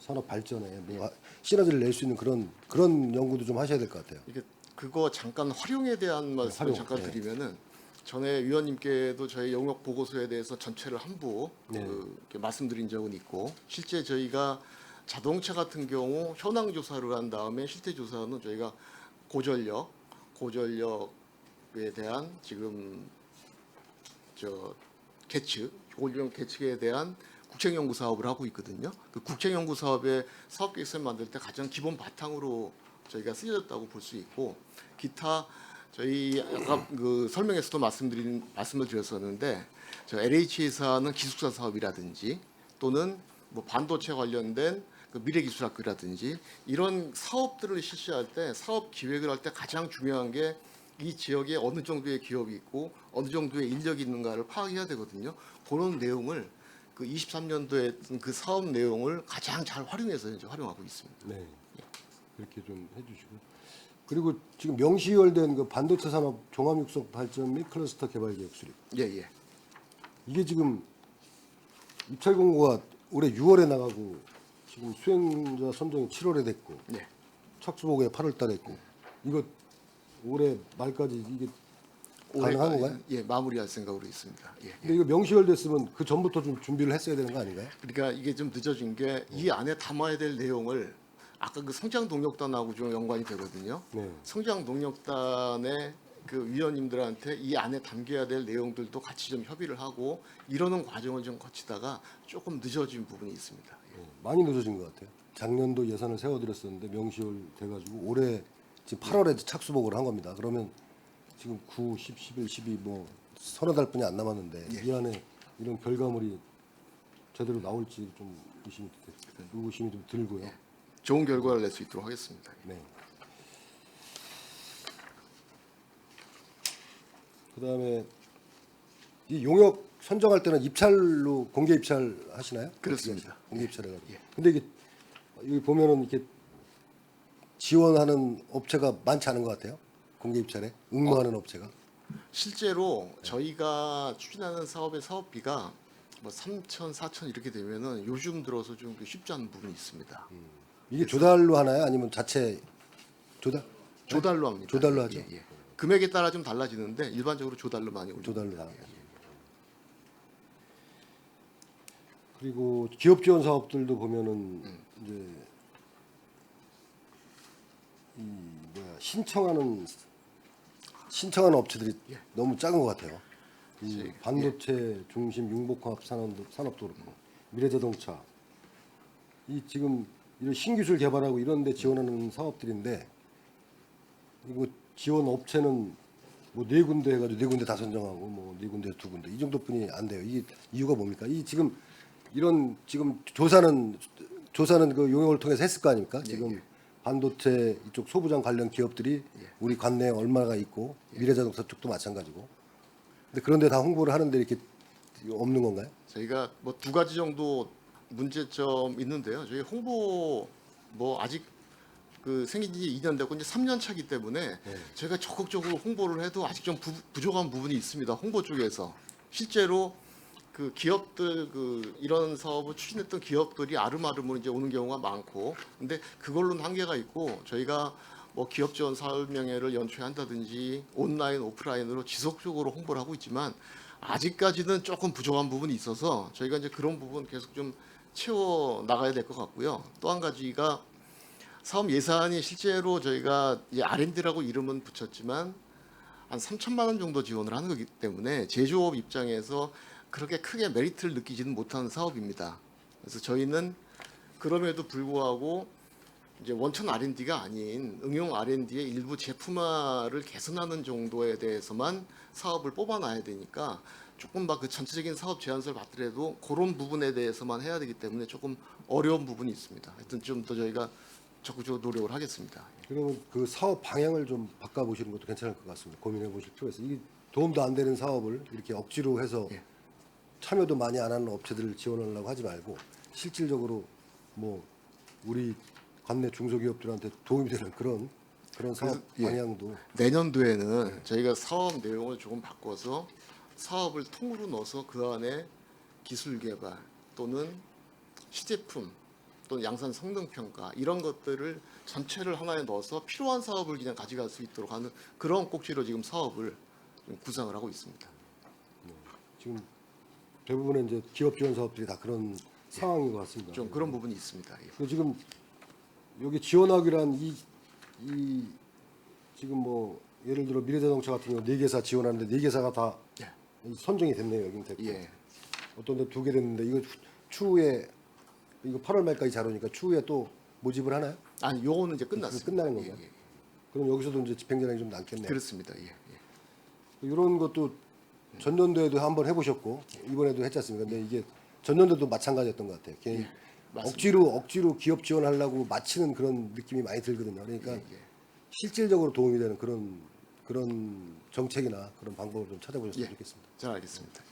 산업 발전에 뭐 시너지를 낼 수 있는 그런 연구도 좀 하셔야 될 것 같아요. 이게 그거 잠깐 활용에 대한 말씀을 활용, 잠깐 네. 드리면은 전에 위원님께도 저희 영역 보고서에 대해서 전체를 한부 네. 이렇게 말씀드린 적은 있고 실제 저희가 자동차 같은 경우 현황 조사를 한 다음에 실태 조사는 저희가 고전력에 대한 지금 계측, 고전력 계측에 대한 국책연구 사업을 하고 있거든요. 그 국책연구 사업의 사업 계획서를 만들 때 가장 기본 바탕으로 저희가 쓰여졌다고 볼 수 있고 기타 저희 아까 그 설명에서도 말씀을 드렸었는데 저 LH에서 하는 기숙사 사업이라든지 또는 뭐 반도체 관련된 그 미래기술학교라든지 이런 사업들을 실시할 때 사업 기획을 할 때 가장 중요한 게 이 지역에 어느 정도의 기업이 있고 어느 정도의 인력이 있는가를 파악해야 되거든요. 그런 내용을 그 23년도에 그 사업 내용을 가장 잘 활용해서 이제 활용하고 있습니다. 네. 그렇게 좀 해주시고 그리고 지금 명시열된 그 반도체 산업 종합육성 발전 및 클러스터 개발 계획 수립 예, 예. 이게 지금 입찰 공고가 올해 6월에 나가고 지금 수행자 선정이 7월에 됐고 네. 착수보고에 8월달에 했고 이거 올해 말까지 이게 가능한 건가요? 예, 마무리할 생각으로 있습니다. 예. 근데 이거 명시열됐으면 그 전부터 좀 준비를 했어야 되는 거 아닌가요? 그러니까 이게 좀 늦어진 게 이 안에 담아야 될 내용을 아까 그 성장 동력단하고 좀 연관이 되거든요. 네. 성장 동력단의 그 위원님들한테 이 안에 담겨야 될 내용들도 같이 좀 협의를 하고 이러는 과정을 좀 거치다가 조금 늦어진 부분이 있습니다. 예. 많이 늦어진 것 같아요. 작년도 예산을 세워드렸었는데 명시열 돼가지고 올해 지금 8월에 착수보고를 한 겁니다. 그러면 지금 9, 10, 11, 12 뭐 서너 달뿐이 안 남았는데 이 안에 이런 결과물이 제대로 나올지 좀 의구심이 좀 들고요. 좋은 결과를 낼 수 있도록 하겠습니다. 네. 그다음에 이 용역 선정할 때는 입찰로 공개 입찰 하시나요? 그렇습니다. 공개 입찰 해가지고. 예. 근데 이게 여기 보면은 이렇게 지원하는 업체가 많지 않은 것 같아요. 공개 입찰에 응모하는 업체가. 실제로 저희가 추진하는 사업의 사업비가 뭐 3천, 4천 이렇게 되면은 요즘 들어서 좀 쉽지 않은 부분이 있습니다. 이게 조달로 하나요? 아니면 자체 조달? 조달로 합니다. 조달로 하죠. 예, 예. 금액에 따라 좀 달라지는데 일반적으로 조달로 많이 올립니다. 조달로 다. 그리고 기업 지원 사업들도 보면은 이제 이 신청하는 업체들이 너무 작은 것 같아요. 이 반도체 중심 융복화학 산업도 그렇고 미래자동차 이 지금 이런 신기술 개발하고 이런 데 지원하는 사업들인데 이거 지원 업체는 뭐 4군데 해가지고 4군데 다 선정하고 뭐 4군데 2군데 이 정도뿐이 안 돼요. 이게 이유가 뭡니까? 이 지금 이런 지금 조사는 그 용역을 통해서 했을 거 아닙니까? 지금 반도체 이쪽 소부장 관련 기업들이 우리 관내에 얼마가 있고 미래자동차 쪽도 마찬가지고. 근데 그런데 다 홍보를 하는데 이렇게 없는 건가요? 저희가 뭐 2가지 정도 문제점 있는데요. 저희 홍보 뭐 아직 그 생긴 지 2년 됐고 이제 3년 차기 때문에 저희가 적극적으로 홍보를 해도 아직 좀 부족한 부분이 있습니다. 홍보 쪽에서 실제로 그 기업들 그 이런 사업을 추진했던 기업들이 아름아름으로 이제 오는 경우가 많고 근데 그걸로는 한계가 있고 저희가 뭐 기업 지원 설명회를 연초한다든지 온라인 오프라인으로 지속적으로 홍보를 하고 있지만 아직까지는 조금 부족한 부분이 있어서 저희가 이제 그런 부분 계속 좀 채워 나가야 될 것 같고요. 또 한 가지가 사업 예산이 실제로 저희가 이 R&D라고 이름은 붙였지만 한 3천만 원 정도 지원을 하는 거기 때문에 제조업 입장에서 그렇게 크게 메리트를 느끼지는 못하는 사업입니다. 그래서 저희는 그럼에도 불구하고 이제 원천 R&D가 아닌 응용 R&D의 일부 제품화를 개선하는 정도에 대해서만 사업을 뽑아놔야 되니까 조금 막 그 전체적인 사업 제안서를 받더라도 그런 부분에 대해서만 해야 되기 때문에 조금 어려운 부분이 있습니다. 하여튼 좀 더 저희가 적극적으로 노력을 하겠습니다. 그러면 그 사업 방향을 좀 바꿔보시는 것도 괜찮을 것 같습니다. 고민해 보실 필요가 있어요. 이게 도움도 안 되는 사업을 이렇게 억지로 해서 예. 참여도 많이 안 하는 업체들을 지원하려고 하지 말고 실질적으로 뭐 우리 관내 중소기업들한테 도움이 되는 그런 사업 예. 방향도 내년도에는 저희가 사업 내용을 조금 바꿔서 사업을 통으로 넣어서 그 안에 기술 개발 또는 시제품 또는 양산 성능 평가 이런 것들을 전체를 하나에 넣어서 필요한 사업을 그냥 가져갈 수 있도록 하는 그런 꼭지로 지금 사업을 좀 구상을 하고 있습니다. 지금 대부분의 이제 기업 지원 사업들이 다 그런 상황인 것 같습니다. 좀 그런 부분이 있습니다. 예. 그 지금 여기 지원하기란 이 지금 뭐 예를 들어 미래자동차 같은 경우 4개사 지원하는데 4개사가 다 예. 선정이 됐네요. 여기 됐고. 예. 어떤 데 2개 됐는데 이거 추후에 이거 8월 말까지 자료니까 추후에 또 모집을 하나요? 아니 요거는 이제 끝났습니다. 끝나는 건가요? 예, 예. 그럼 여기서도 이제 집행전환이 좀 남겠네요. 그렇습니다. 예. 예. 이런 것도 전년도에도 한번 해보셨고 이번에도 했지 않습니까? 근데 이게 전년도도 마찬가지였던 것 같아요. 괜히 맞습니다. 억지로 기업 지원하려고 마치는 그런 느낌이 많이 들거든요. 그러니까 예, 예. 실질적으로 도움이 되는 그런 정책이나 그런 방법을 좀 찾아보셨으면 예. 좋겠습니다. 잘 알겠습니다.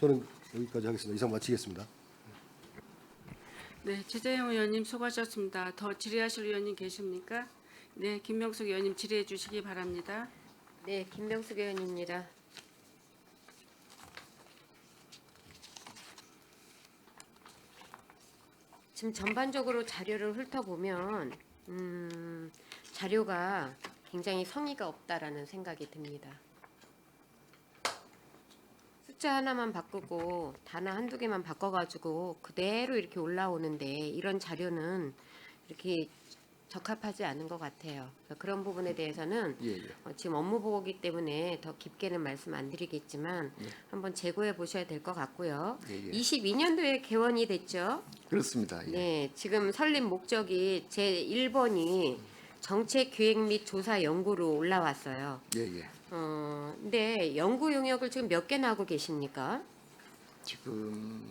저는 여기까지 하겠습니다. 이상 마치겠습니다. 네, 최재형 의원님 수고하셨습니다. 더 질의하실 의원님 계십니까? 네, 김명숙 의원님 질의해 주시기 바랍니다. 네, 김명숙 의원입니다. 지금 전반적으로 자료를 훑어보면 자료가 굉장히 성의가 없다라는 생각이 듭니다. 숫자 하나만 바꾸고 단어 한두 개만 바꿔가지고 그대로 이렇게 올라오는데 이런 자료는 이렇게 적합하지 않은 것 같아요. 그런 부분에 대해서는 예, 예. 지금 업무 보고기 때문에 더 깊게는 말씀 안 드리겠지만 한번 재고해 보셔야 될 것 같고요. 예, 예. 22년도에 개원이 됐죠. 그렇습니다. 예. 네, 지금 설립 목적이 제 1번이 정책 기획 및 조사 연구로 올라왔어요. 예, 예. 근데 연구 용역을 지금 몇 개나 하고 계십니까? 지금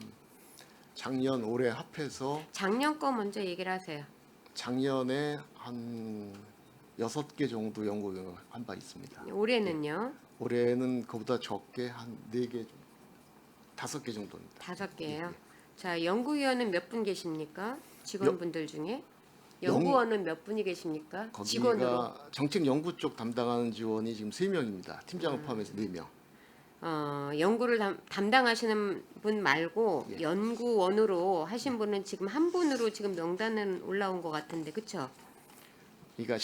작년 올해 합해서 작년 거 먼저 얘기를 하세요. 작년에 한 6개 정도 연구 한 바 있습니다. 올해는요? 올해는 그보다 적게 한 4개, 5개 정도입니다. 5개예요. 예. 자, 연구위원은 몇 분 계십니까? 직원분들 중에? 연구원은 몇 분이 계십니까? 직원으로. 거기가 정책 연구 쪽 담당하는 지원이 지금 3명입니다. 팀장을 포함해서 4명. 연구를 담당하시는 분 말고 예. 연구원으로 하신 분은 지금 한 분으로 지금 명단은 올라온 것 같은데, 그렇죠? 그러니까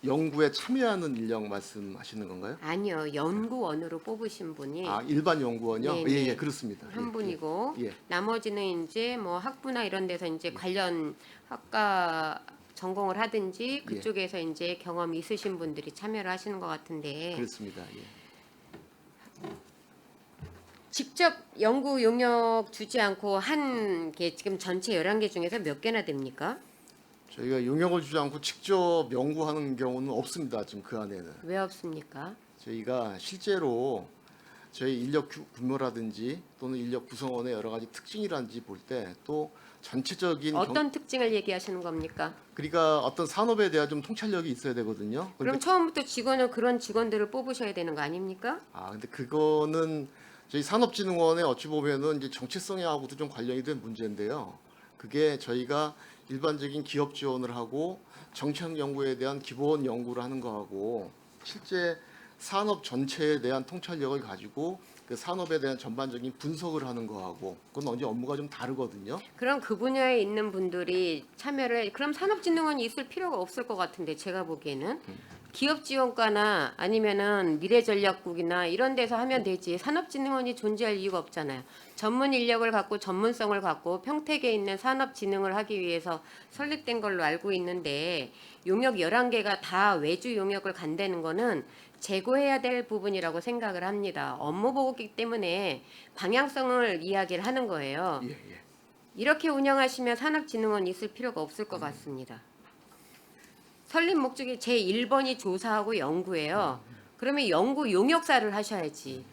연구에 참여하는 인력 말씀하시는 건가요? 아니요, 연구원으로 뽑으신 분이 아, 일반 연구원이요? 네, 예, 네. 예, 그렇습니다. 한 예, 분이고 예. 나머지는 이제 뭐 학부나 이런 데서 이제 관련 학과 전공을 하든지 그쪽에서 이제 경험이 있으신 분들이 참여를 하시는 것 같은데 그렇습니다. 예. 직접 연구 용역 주지 않고 한 게 지금 전체 11개 중에서 몇 개나 됩니까? 저희가 용역을 주지 않고 직접 연구하는 경우는 없습니다. 지금 그 안에는. 왜 없습니까? 저희가 실제로 저희 인력 구조라든지 또는 인력 구성원의 여러 가지 특징이라든지 볼 때 또 전체적인 어떤 특징을 얘기하시는 겁니까? 그러니까 어떤 산업에 대한 좀 통찰력이 있어야 되거든요. 그럼 처음부터 그런 직원들을 뽑으셔야 되는 거 아닙니까? 근데 그거는 저희 산업진흥원에 어찌 보면은 이제 정체성하고도 좀 관련이 된 문제인데요. 그게 저희가 일반적인 기업 지원을 하고 정책 연구에 대한 기본 연구를 하는 거하고 실제 산업 전체에 대한 통찰력을 가지고 그 산업에 대한 전반적인 분석을 하는 거하고 그건 언제 업무가 좀 다르거든요. 그럼 그 분야에 있는 분들이 참여를 그럼 산업진흥원이 있을 필요가 없을 것 같은데 제가 보기에는 기업지원과나 아니면은 미래전략국이나 이런 데서 하면 되지 산업진흥원이 존재할 이유가 없잖아요. 전문 인력을 갖고 전문성을 갖고 평택에 있는 산업진흥을 하기 위해서 설립된 걸로 알고 있는데 용역 11개가 다 외주 용역을 간다는 거는 재고해야 될 부분이라고 생각을 합니다. 업무 보고기 때문에 방향성을 이야기를 하는 거예요. 예, 예. 이렇게 운영하시면 산업진흥원 있을 필요가 없을 것 같습니다. 설립 목적이 제1번이 조사하고 연구예요. 그러면 연구 용역사를 하셔야지.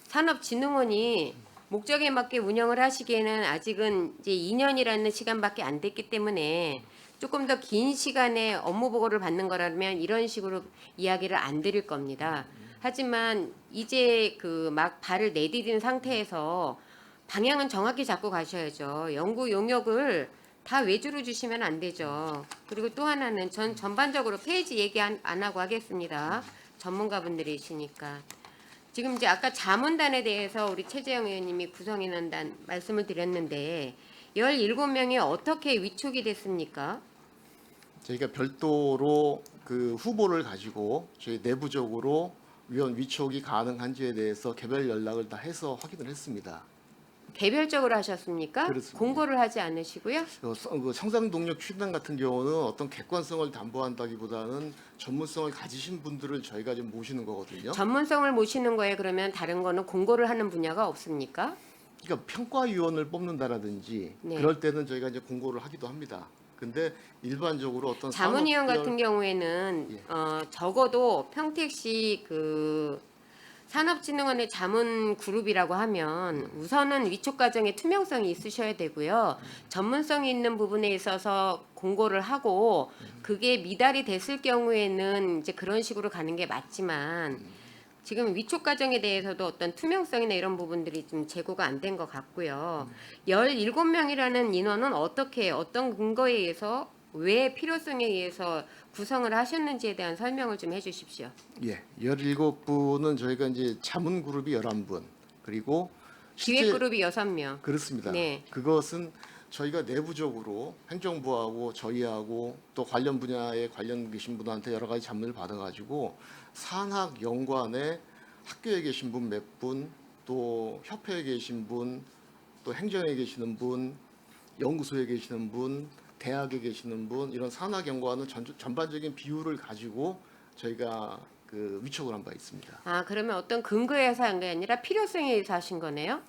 산업진흥원이 목적에 맞게 운영을 하시기에는 아직은 이제 2년이라는 시간밖에 안 됐기 때문에 조금 더 긴 시간에 업무 보고를 받는 거라면 이런 식으로 이야기를 안 드릴 겁니다. 하지만 이제 그 막 발을 내디딘 상태에서 방향은 정확히 잡고 가셔야죠. 연구 용역을 다 외주로 주시면 안 되죠. 그리고 또 하나는 전 전반적으로 페이지 얘기 안 하고 하겠습니다. 전문가분들이시니까. 지금 이제 아까 자문단에 대해서 우리 최재형 의원님이 구성인원단 말씀을 드렸는데 17명이 어떻게 위촉이 됐습니까? 저희가 별도로 그 후보를 가지고 저희 내부적으로 위원 위촉이 가능한지에 대해서 개별 연락을 다 해서 확인을 했습니다. 개별적으로 하셨습니까? 그렇습니다. 공고를 하지 않으시고요? 그 성장동력 추진단 같은 경우는 어떤 객관성을 담보한다기보다는 전문성을 가지신 분들을 저희가 좀 모시는 거거든요. 전문성을 모시는 거에 그러면 다른 거는 공고를 하는 분야가 없습니까? 그러니까 평가위원을 뽑는다라든지 네. 그럴 때는 저희가 이제 공고를 하기도 합니다. 근데 일반적으로 어떤 자문위원 산업별- 같은 경우에는 예. 적어도 평택시 그 산업진흥원의 자문 그룹이라고 하면 우선은 위촉 과정에 투명성이 있으셔야 되고요. 전문성이 있는 부분에 있어서 공고를 하고 그게 미달이 됐을 경우에는 이제 그런 식으로 가는 게 맞지만 지금 위촉 과정에 대해서도 어떤 투명성이나 이런 부분들이 좀 제고가 안 된 것 같고요. 17명이라는 인원은 어떻게 어떤 근거에 의해서 왜 필요성에 의해서 구성을 하셨는지에 대한 설명을 좀 해주십시오. 예, 17분은 저희가 이제 자문 그룹이 11분 그리고 실제- 기획 그룹이 6명. 그렇습니다. 네. 그것은 저희가 내부적으로 행정부하고 저희하고 또 관련 분야에 관련 계신 분한테 여러 가지 자문을 받아가지고 산학 연구원에 학교에 계신 분 몇 분, 또 협회에 계신 분, 또 행정에 계시는 분, 연구소에 계시는 분, 대학에 계시는 분 이런 산학 연구원은 전반적인 비율을 가지고 저희가 그 위촉을 한 바 있습니다. 아 그러면 어떤 근거에서 한 게 아니라 필요성에 의해서 하신 거네요?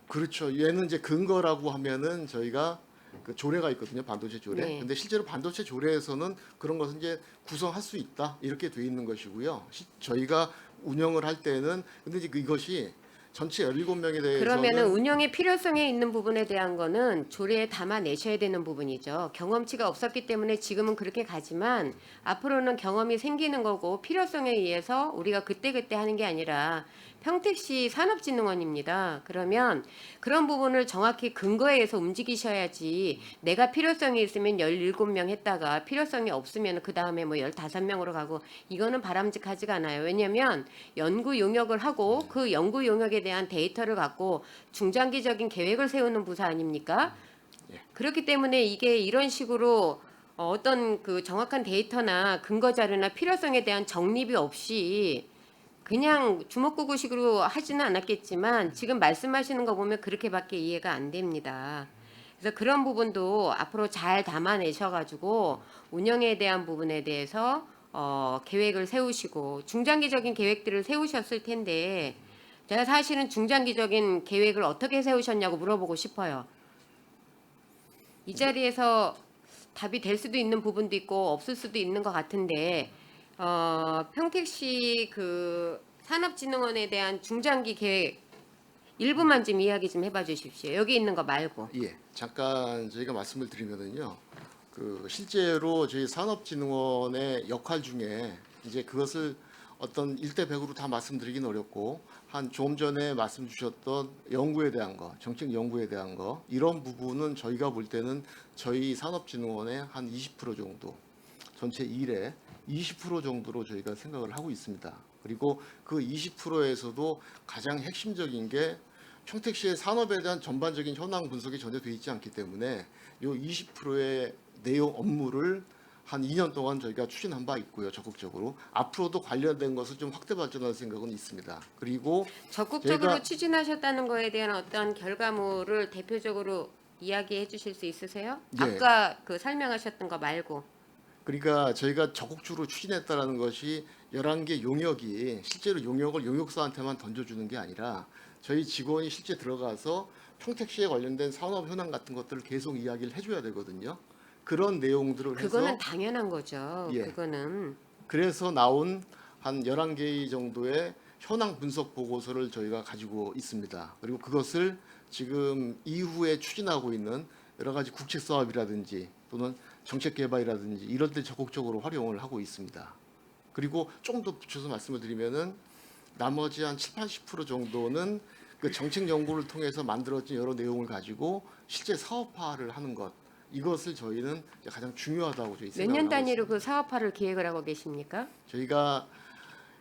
그렇죠. 얘는 이제 근거라고 하면은 저희가 그 조례가 있거든요. 반도체 조례. 네. 근데 실제로 반도체 조례에서는 그런 것은 이제 구성할 수 있다. 이렇게 돼 있는 것이고요. 저희가 운영을 할 때는 근데 이제 이것이 전체 17명에 대해서는 그러면은 운영의 필요성에 있는 부분에 대한 거는 조례에 담아내셔야 되는 부분이죠. 경험치가 없었기 때문에 지금은 그렇게 가지만 앞으로는 경험이 생기는 거고 필요성에 의해서 우리가 그때그때 하는 게 아니라 평택시 산업진흥원입니다. 그러면 그런 부분을 정확히 근거에 의해서 움직이셔야지 내가 필요성이 있으면 17명 했다가 필요성이 없으면 그 다음에 뭐 15명으로 가고 이거는 바람직하지가 않아요. 왜냐하면 연구 용역을 하고 그 연구 용역에 대한 데이터를 갖고 중장기적인 계획을 세우는 부서 아닙니까? 그렇기 때문에 이게 이런 식으로 어떤 그 정확한 데이터나 근거 자료나 필요성에 대한 정립이 없이 그냥 주먹구구식으로 하지는 않았겠지만 지금 말씀하시는 거 보면 그렇게밖에 이해가 안 됩니다. 그래서 그런 부분도 앞으로 잘 담아내셔가지고 운영에 대한 부분에 대해서 계획을 세우시고 중장기적인 계획들을 세우셨을 텐데 제가 사실은 중장기적인 계획을 어떻게 세우셨냐고 물어보고 싶어요. 이 자리에서 답이 될 수도 있는 부분도 있고 없을 수도 있는 것 같은데 평택시 그 산업진흥원에 대한 중장기 계획 일부만 좀 이야기 좀 해봐 주십시오. 여기 있는 거 말고. 예, 잠깐 저희가 말씀을 드리면은요. 그 실제로 저희 산업진흥원의 역할 중에 이제 그것을 어떤 1대 100으로 다 말씀드리긴 어렵고 한 조금 전에 말씀 주셨던 연구에 대한 거, 정책 연구에 대한 거 이런 부분은 저희가 볼 때는 저희 산업진흥원의 한 20% 정도 전체 일의 20% 정도로 저희가 생각을 하고 있습니다. 그리고 그 20%에서도 가장 핵심적인 게 평택시의 산업에 대한 전반적인 현황 분석이 전혀 되어 있지 않기 때문에 이 20%의 내용 업무를 한 2년 동안 저희가 추진한 바 있고요. 적극적으로 앞으로도 관련된 것을 좀 확대 발전할 생각은 있습니다. 그리고 적극적으로 저희가- 추진하셨다는 거에 대한 어떤 결과물을 대표적으로 이야기해 주실 수 있으세요? 예. 아까 그 설명하셨던 거 말고. 그러니까 저희가 적극적으로 추진했다라는 것이 11개 용역이 실제로 용역을 용역사한테만 던져주는 게 아니라 저희 직원이 실제 들어가서 평택시에 관련된 산업 현황 같은 것들을 계속 이야기를 해줘야 되거든요. 그런 내용들을 그거는 해서 당연한 거죠. 예. 그거는 그래서 나온 한 11개 정도의 현황 분석 보고서를 저희가 가지고 있습니다. 그리고 그것을 지금 이후에 추진하고 있는 여러 가지 국책 사업이라든지 또는 정책 개발이라든지 이런 데 적극적으로 활용을 하고 있습니다. 그리고 좀 더 붙여서 말씀을 드리면은 나머지 한 7~80% 정도는 그 정책 연구를 통해서 만들어진 여러 내용을 가지고 실제 사업화를 하는 것, 이것을 저희는 이제 가장 중요하다고 저희 몇 생각을 년 하고 단위로 있습니다. 그 사업화를 계획을 하고 계십니까? 저희가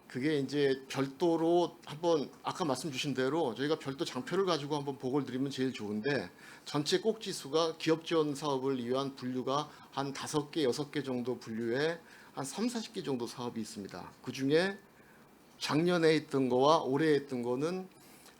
그게 이제 별도로 한번 아까 말씀 주신 대로 저희가 별도 장표를 가지고 한번 보고를 드리면 제일 좋은데 전체 꼭지수가 기업 지원 사업을 위한 분류가 한 5개, 6개 정도 분류에 한 30~40개 정도 사업이 있습니다. 그중에 작년에 했던 거와 올해 했던 거는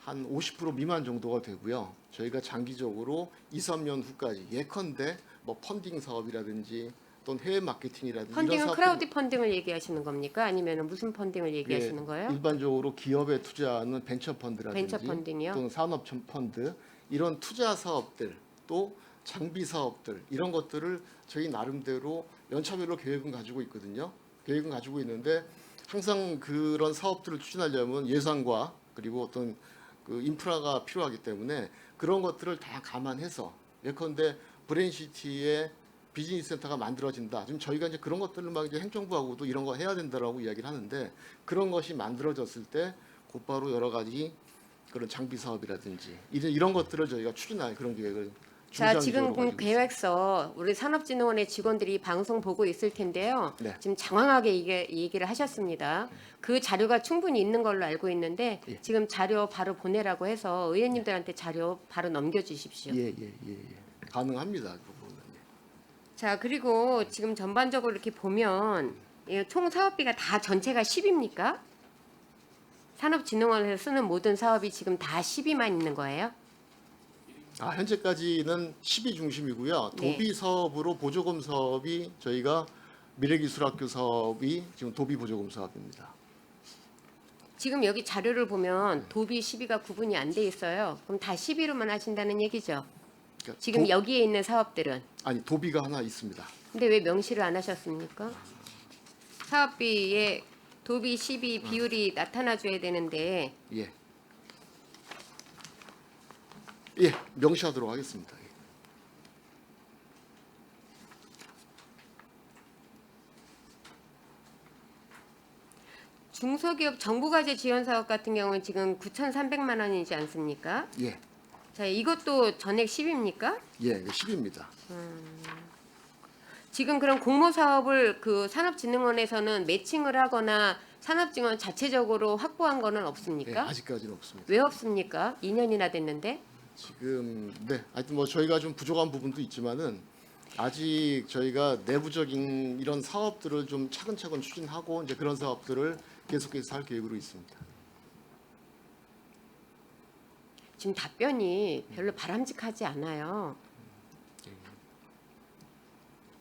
한 50% 미만 정도가 되고요. 저희가 장기적으로 2~3년 후까지 예컨대 뭐 펀딩 사업이라든지 또는 해외 마케팅이라든지 펀딩은 이런 크라우드 펀딩을 얘기하시는 겁니까? 아니면 무슨 펀딩을 얘기하시는 예, 거예요? 일반적으로 기업에 투자하는 벤처 펀드라든지 벤처 펀딩이요? 또는 산업 펀드 이런 투자 사업들 또 장비 사업들 이런 것들을 저희 나름대로 연차별로 계획은 가지고 있거든요. 계획은 가지고 있는데 항상 그런 사업들을 추진하려면 예산과 그리고 어떤 그 인프라가 필요하기 때문에 그런 것들을 다 감안해서 예컨대 브레인시티의 비즈니스 센터가 만들어진다. 지금 저희가 이제 그런 것들을 막 이제 행정부하고도 이런 거 해야 된다라고 이야기를 하는데 그런 것이 만들어졌을 때 곧바로 여러 가지 그런 장비 사업이라든지 이런 것들을 저희가 추진할 그런 계획을 자, 지금 중장기적으로 가지고 계획서 우리 산업진흥원의 직원들이 방송 보고 있을 텐데요. 네. 지금 장황하게 이게 얘기를 하셨습니다. 그 자료가 충분히 있는 걸로 알고 있는데 예. 지금 자료 바로 보내라고 해서 의원님들한테 자료 바로 넘겨주십시오. 예. 가능합니다. 그 부분은. 예. 자, 그리고 지금 전반적으로 이렇게 보면 총 사업비가 다 전체가 10입니까? 산업진흥원에서 쓰는 모든 사업이 지금 다 10이만 있는 거예요? 현재까지는 10이 중심이고요. 네. 도비 사업으로 보조금 사업이 저희가 미래기술학교 사업이 지금 도비 보조금 사업입니다. 지금 여기 자료를 보면 도비 12가 구분이 안 돼 있어요. 그럼 다 12로만 하신다는 얘기죠? 그러니까 지금 여기에 있는 사업들은. 도비가 하나 있습니다. 근데 왜 명시를 안 하셨습니까? 사업비에 도비 12 비율이 나타나줘야 되는데 예, 명시하도록 하겠습니다. 예. 중소기업 정부과제 지원 사업 같은 경우는 지금 9,300만 원이지 않습니까? 예, 자, 이것도 전액 10입니까? 10입니다. 지금 그럼 공모 사업을 그 산업진흥원에서는 매칭을 하거나 산업진흥원 자체적으로 확보한 거는 예, 없습니까? 아직까지는 없습니다. 왜 없습니까? 2년이나 됐는데. 지금 하여튼 뭐 저희가 좀 부족한 부분도 있지만은 아직 저희가 내부적인 이런 사업들을 좀 차근차근 추진하고 이제 그런 사업들을 계속해서 할 계획으로 있습니다. 지금 답변이 별로 바람직하지 않아요.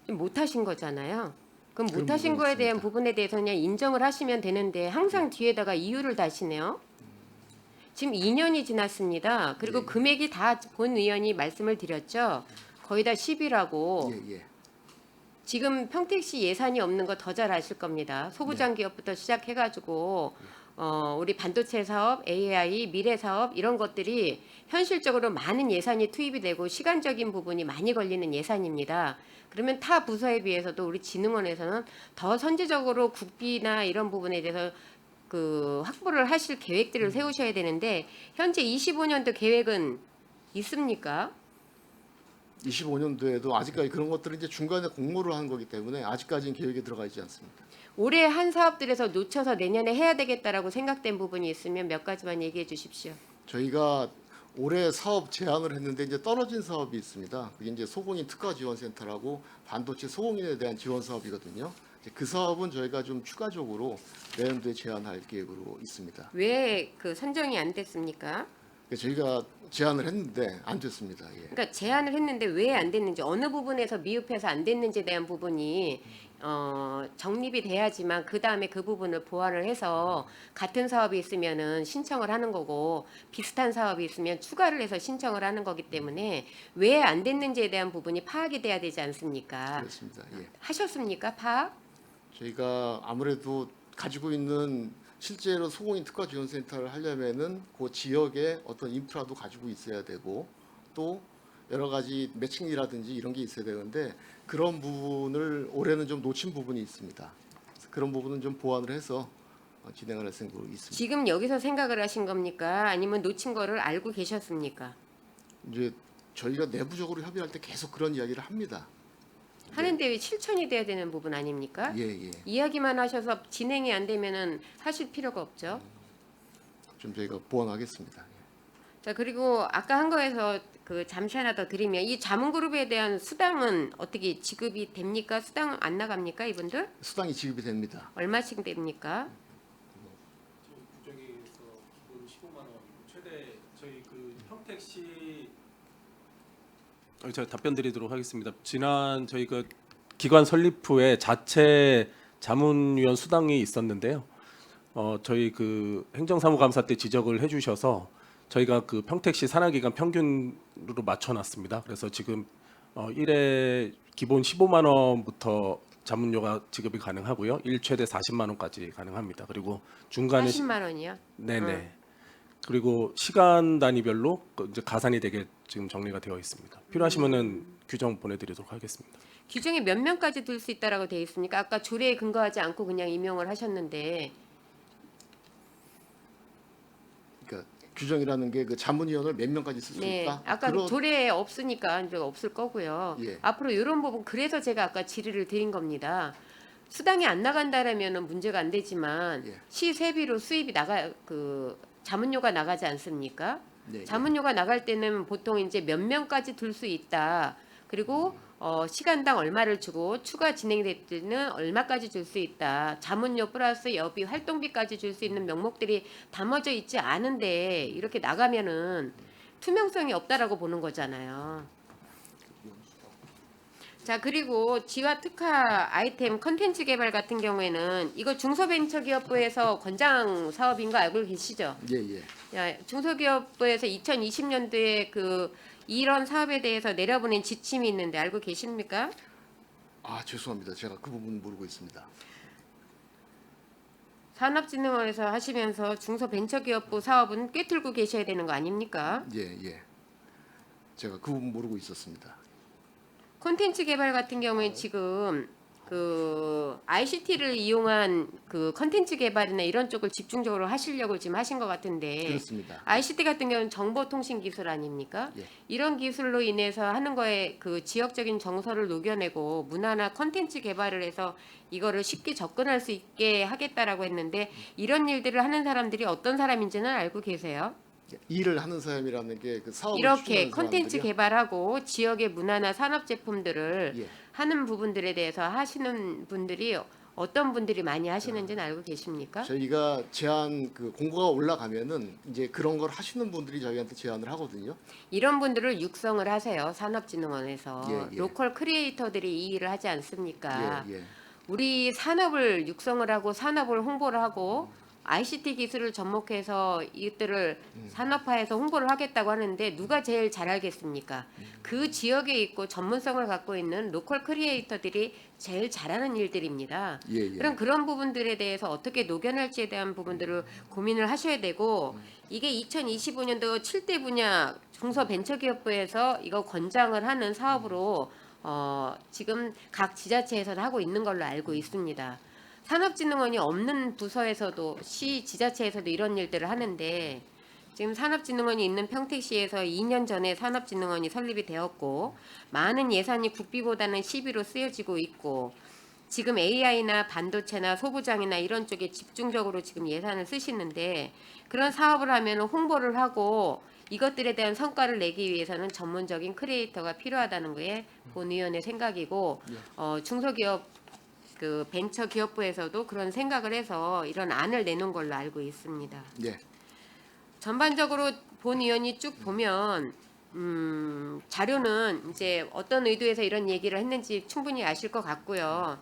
지금 못하신 거잖아요. 그럼 그런 못하신 부분이 거에 대한 있습니다. 부분에 대해서 그냥 인정을 하시면 되는데 항상 뒤에다가 이유를 다시네요. 지금 2년이 지났습니다. 그리고 예. 금액이 다 본 의원이 말씀을 드렸죠. 거의 다 10이라고. 예. 지금 평택시 예산이 없는 거 더 잘 아실 겁니다. 소부장 기업부터 시작해가지고 우리 반도체 사업, AI, 미래 사업 이런 것들이 현실적으로 많은 예산이 투입이 되고 시간적인 부분이 많이 걸리는 예산입니다. 그러면 타 부서에 비해서도 우리 진흥원에서는 더 선제적으로 국비나 이런 부분에 대해서 그 확보를 하실 계획들을 세우셔야 되는데 현재 25년도 계획은 있습니까? 25년도에도 아직까지 그런 것들은 이제 중간에 공모를 한 거기 때문에 아직까지는 계획에 들어가 있지 않습니다. 올해 한 사업들에서 놓쳐서 내년에 해야 되겠다라고 생각된 부분이 있으면 몇 가지만 얘기해 주십시오. 저희가 올해 사업 제안을 했는데 이제 떨어진 사업이 있습니다. 그게 이제 소공인 특화 지원센터라고 반도체 소공인에 대한 지원 사업이거든요. 이제 그 사업은 저희가 좀 추가적으로 내년도에 제안할 계획으로 있습니다. 왜 그 선정이 안 됐습니까? 저희가 제안을 했는데 안 됐습니다. 예. 그러니까 제안을 했는데 왜 안 됐는지 어느 부분에서 미흡해서 안 됐는지에 대한 부분이 정립이 돼야지만 그 다음에 그 부분을 보완을 해서 같은 사업이 있으면은 신청을 하는 거고 비슷한 사업이 있으면 추가를 해서 신청을 하는 거기 때문에 왜 안 됐는지에 대한 부분이 파악이 돼야 되지 않습니까? 그렇습니다. 예. 하셨습니까? 파악? 저희가 아무래도 가지고 있는 실제로 소공인 특화 지원센터를 하려면은 그 지역에 어떤 인프라도 가지고 있어야 되고 또 여러 가지 매칭이라든지 이런 게 있어야 되는데 그런 부분을 올해는 좀 놓친 부분이 있습니다. 그래서 그런 부분은 좀 보완을 해서 진행을 할 생각으로 있습니다. 지금 여기서 생각을 하신 겁니까? 아니면 놓친 거를 알고 계셨습니까? 이제 저희가 내부적으로 협의할 때 계속 그런 이야기를 합니다. 하는데 왜 실천이 돼야 되는 부분 아닙니까? 예, 예. 이야기만 하셔서 진행이 안 되면은 하실 필요가 없죠. 좀 저희가 보완하겠습니다. 자, 그리고 아까 한 거에서 그 잠시 하나 더 드리면 이 자문그룹에 대한 수당은 어떻게 지급이 됩니까? 수당 안 나갑니까, 이분들? 수당이 지급이 됩니다. 얼마씩 됩니까? 규정에서 기본 15만 원이고 최대 저희 그 평택시 제가 답변 드리도록 하겠습니다. 지난 저희 그 기관 설립 후에 자체 자문위원 수당이 있었는데요. 저희 그 행정사무감사 때 지적을 해주셔서 저희가 그 평택시 산하기관 평균으로 맞춰놨습니다. 그래서 지금 1회 기본 15만 원부터 자문료가 지급이 가능하고요. 1 최대 40만 원까지 가능합니다. 그리고 중간에 40만 원이요? 네네. 그리고 시간 단위별로 이제 가산이 되게 지금 정리가 되어 있습니다. 필요하시면은 규정 보내드리도록 하겠습니다. 규정에 몇 명까지 들 수 있다라고 되어 있습니까? 아까 조례에 근거하지 않고 그냥 임용을 하셨는데 그러니까 규정이라는 게 그 자문위원을 몇 명까지 쓸 수 네, 있다. 아까 그런- 조례에 없으니까 이제 없을 거고요. 예. 앞으로 이런 부분 그래서 제가 아까 질의를 드린 겁니다. 수당이 안 나간다라면은 문제가 안 되지만 예. 시 세비로 수입이 나가 그 자문료가 나가지 않습니까? 네, 자문료가 나갈 때는 보통 이제 몇 명까지 둘 수 있다. 그리고 시간당 얼마를 주고 추가 진행될 때는 얼마까지 줄 수 있다. 자문료 플러스 여비 활동비까지 줄 수 있는 명목들이 담아져 있지 않은데 이렇게 나가면은 투명성이 없다라고 보는 거잖아요. 자, 그리고 지화 특화 아이템 컨텐츠 개발 같은 경우에는 이거 중소벤처기업부에서 권장 사업인 거 알고 계시죠? 예, 예. 야, 중소기업부에서 2020년도에 그 이런 사업에 대해서 내려보낸 지침이 있는데 알고 계십니까? 아, 죄송합니다. 제가 그 부분 모르고 있습니다. 산업진흥원에서 하시면서 중소벤처기업부 사업은 꿰뚫고 계셔야 되는 거 아닙니까? 예, 예. 제가 그 부분 모르고 있었습니다. 콘텐츠 개발 같은 경우에 지금 그 ICT를 이용한 그 콘텐츠 개발이나 이런 쪽을 집중적으로 하시려고 지금 하신 것 같은데 그렇습니다. ICT 같은 경우는 정보통신 기술 아닙니까? 예. 이런 기술로 인해서 하는 거에 그 지역적인 정서를 녹여내고 문화나 콘텐츠 개발을 해서 이거를 쉽게 접근할 수 있게 하겠다라고 했는데 이런 일들을 하는 사람들이 어떤 사람인지는 알고 계세요? 일을 하는 사람이라는 게 그 사업을 이렇게 추진하는 콘텐츠 사람들이요? 개발하고 지역의 문화나 산업 제품들을 예. 하는 부분들에 대해서 하시는 분들이 어떤 분들이 많이 하시는지는 알고 계십니까? 저희가 제안 그 공고가 올라가면은 이제 그런 걸 하시는 분들이 저희한테 제안을 하거든요. 이런 분들을 육성을 하세요. 산업진흥원에서 예, 예. 로컬 크리에이터들이 이 일을 하지 않습니까? 예, 예. 우리 산업을 육성을 하고 산업을 홍보를 하고 ICT 기술을 접목해서 이것들을 산업화해서 홍보를 하겠다고 하는데 누가 제일 잘 알겠습니까? 그 지역에 있고 전문성을 갖고 있는 로컬 크리에이터들이 제일 잘하는 일들입니다. 예, 예. 그럼 그런 부분들에 대해서 어떻게 녹여낼지에 대한 부분들을 고민을 하셔야 되고 이게 2025년도 7대 분야 중소벤처기업부에서 이거 권장을 하는 사업으로 지금 각 지자체에서 하고 있는 걸로 알고 있습니다. 산업진흥원이 없는 부서에서도 시 지자체에서도 이런 일들을 하는데 지금 산업진흥원이 있는 평택시에서 2년 전에 산업진흥원이 설립이 되었고 많은 예산이 국비보다는 시비로 쓰여지고 있고 지금 AI나 반도체나 소부장이나 이런 쪽에 집중적으로 지금 예산을 쓰시는데 그런 사업을 하면 홍보를 하고 이것들에 대한 성과를 내기 위해서는 전문적인 크리에이터가 필요하다는 게 본 의원의 생각이고 중소기업 그 벤처기업부에서도 그런 생각을 해서 이런 안을 내놓은 걸로 알고 있습니다. 예. 전반적으로 본 의원이 쭉 보면 자료는 이제 어떤 의도에서 이런 얘기를 했는지 충분히 아실 것 같고요.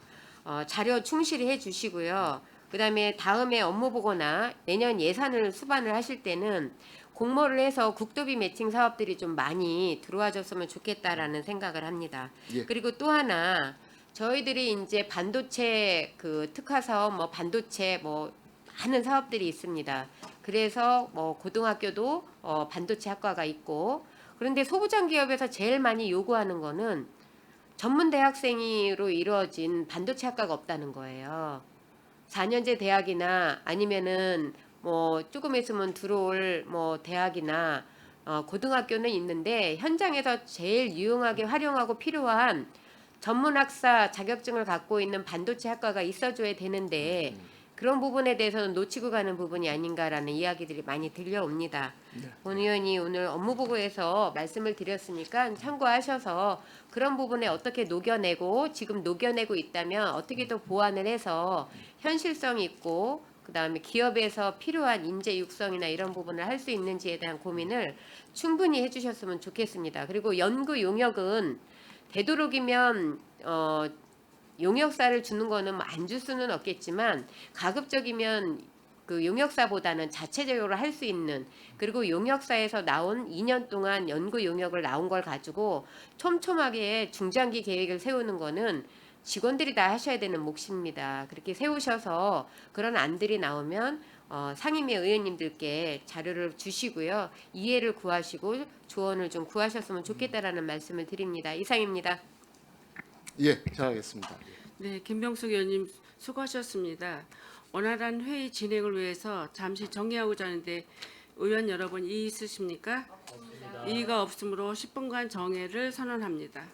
자료 충실히 해주시고요. 그다음에 다음에 업무 보거나 내년 예산을 수반을 하실 때는 공모를 해서 국도비 매칭 사업들이 좀 많이 들어와줬으면 좋겠다라는 생각을 합니다. 예. 그리고 또 하나 저희들이 이제 반도체 그 특화 사업, 뭐 반도체 뭐 많은 사업들이 있습니다. 그래서 뭐 고등학교도 반도체 학과가 있고 그런데 소부장 기업에서 제일 많이 요구하는 거는 전문 대학생으로 이루어진 반도체 학과가 없다는 거예요. 4년제 대학이나 아니면은 뭐 조금 있으면 들어올 뭐 대학이나 고등학교는 있는데 현장에서 제일 유용하게 활용하고 필요한 전문학사 자격증을 갖고 있는 반도체 학과가 있어줘야 되는데 그런 부분에 대해서는 놓치고 가는 부분이 아닌가라는 이야기들이 많이 들려옵니다. 본 의원이 오늘 업무보고에서 말씀을 드렸으니까 참고하셔서 그런 부분에 어떻게 녹여내고 지금 녹여내고 있다면 어떻게 더 보완을 해서 현실성 있고 그다음에 기업에서 필요한 인재 육성이나 이런 부분을 할 수 있는지에 대한 고민을 충분히 해주셨으면 좋겠습니다. 그리고 연구 용역은 되도록이면 용역사를 주는 거는 뭐 안 줄 수는 없겠지만 가급적이면 그 용역사보다는 자체적으로 할 수 있는 그리고 용역사에서 나온 2년 동안 연구 용역을 나온 걸 가지고 촘촘하게 중장기 계획을 세우는 거는 직원들이 다 하셔야 되는 몫입니다. 그렇게 세우셔서 그런 안들이 나오면 상임위 의원님들께 자료를 주시고요. 이해를 구하시고 조언을 좀 구하셨으면 좋겠다라는 말씀을 드립니다. 이상입니다. 예, 잘하겠습니다. 네, 김병숙 의원님 수고하셨습니다. 원활한 회의 진행을 위해서 잠시 정리하고자 하는데 의원 여러분 이의 있으십니까? 이의가 없으므로 10분간 정회를 선언합니다.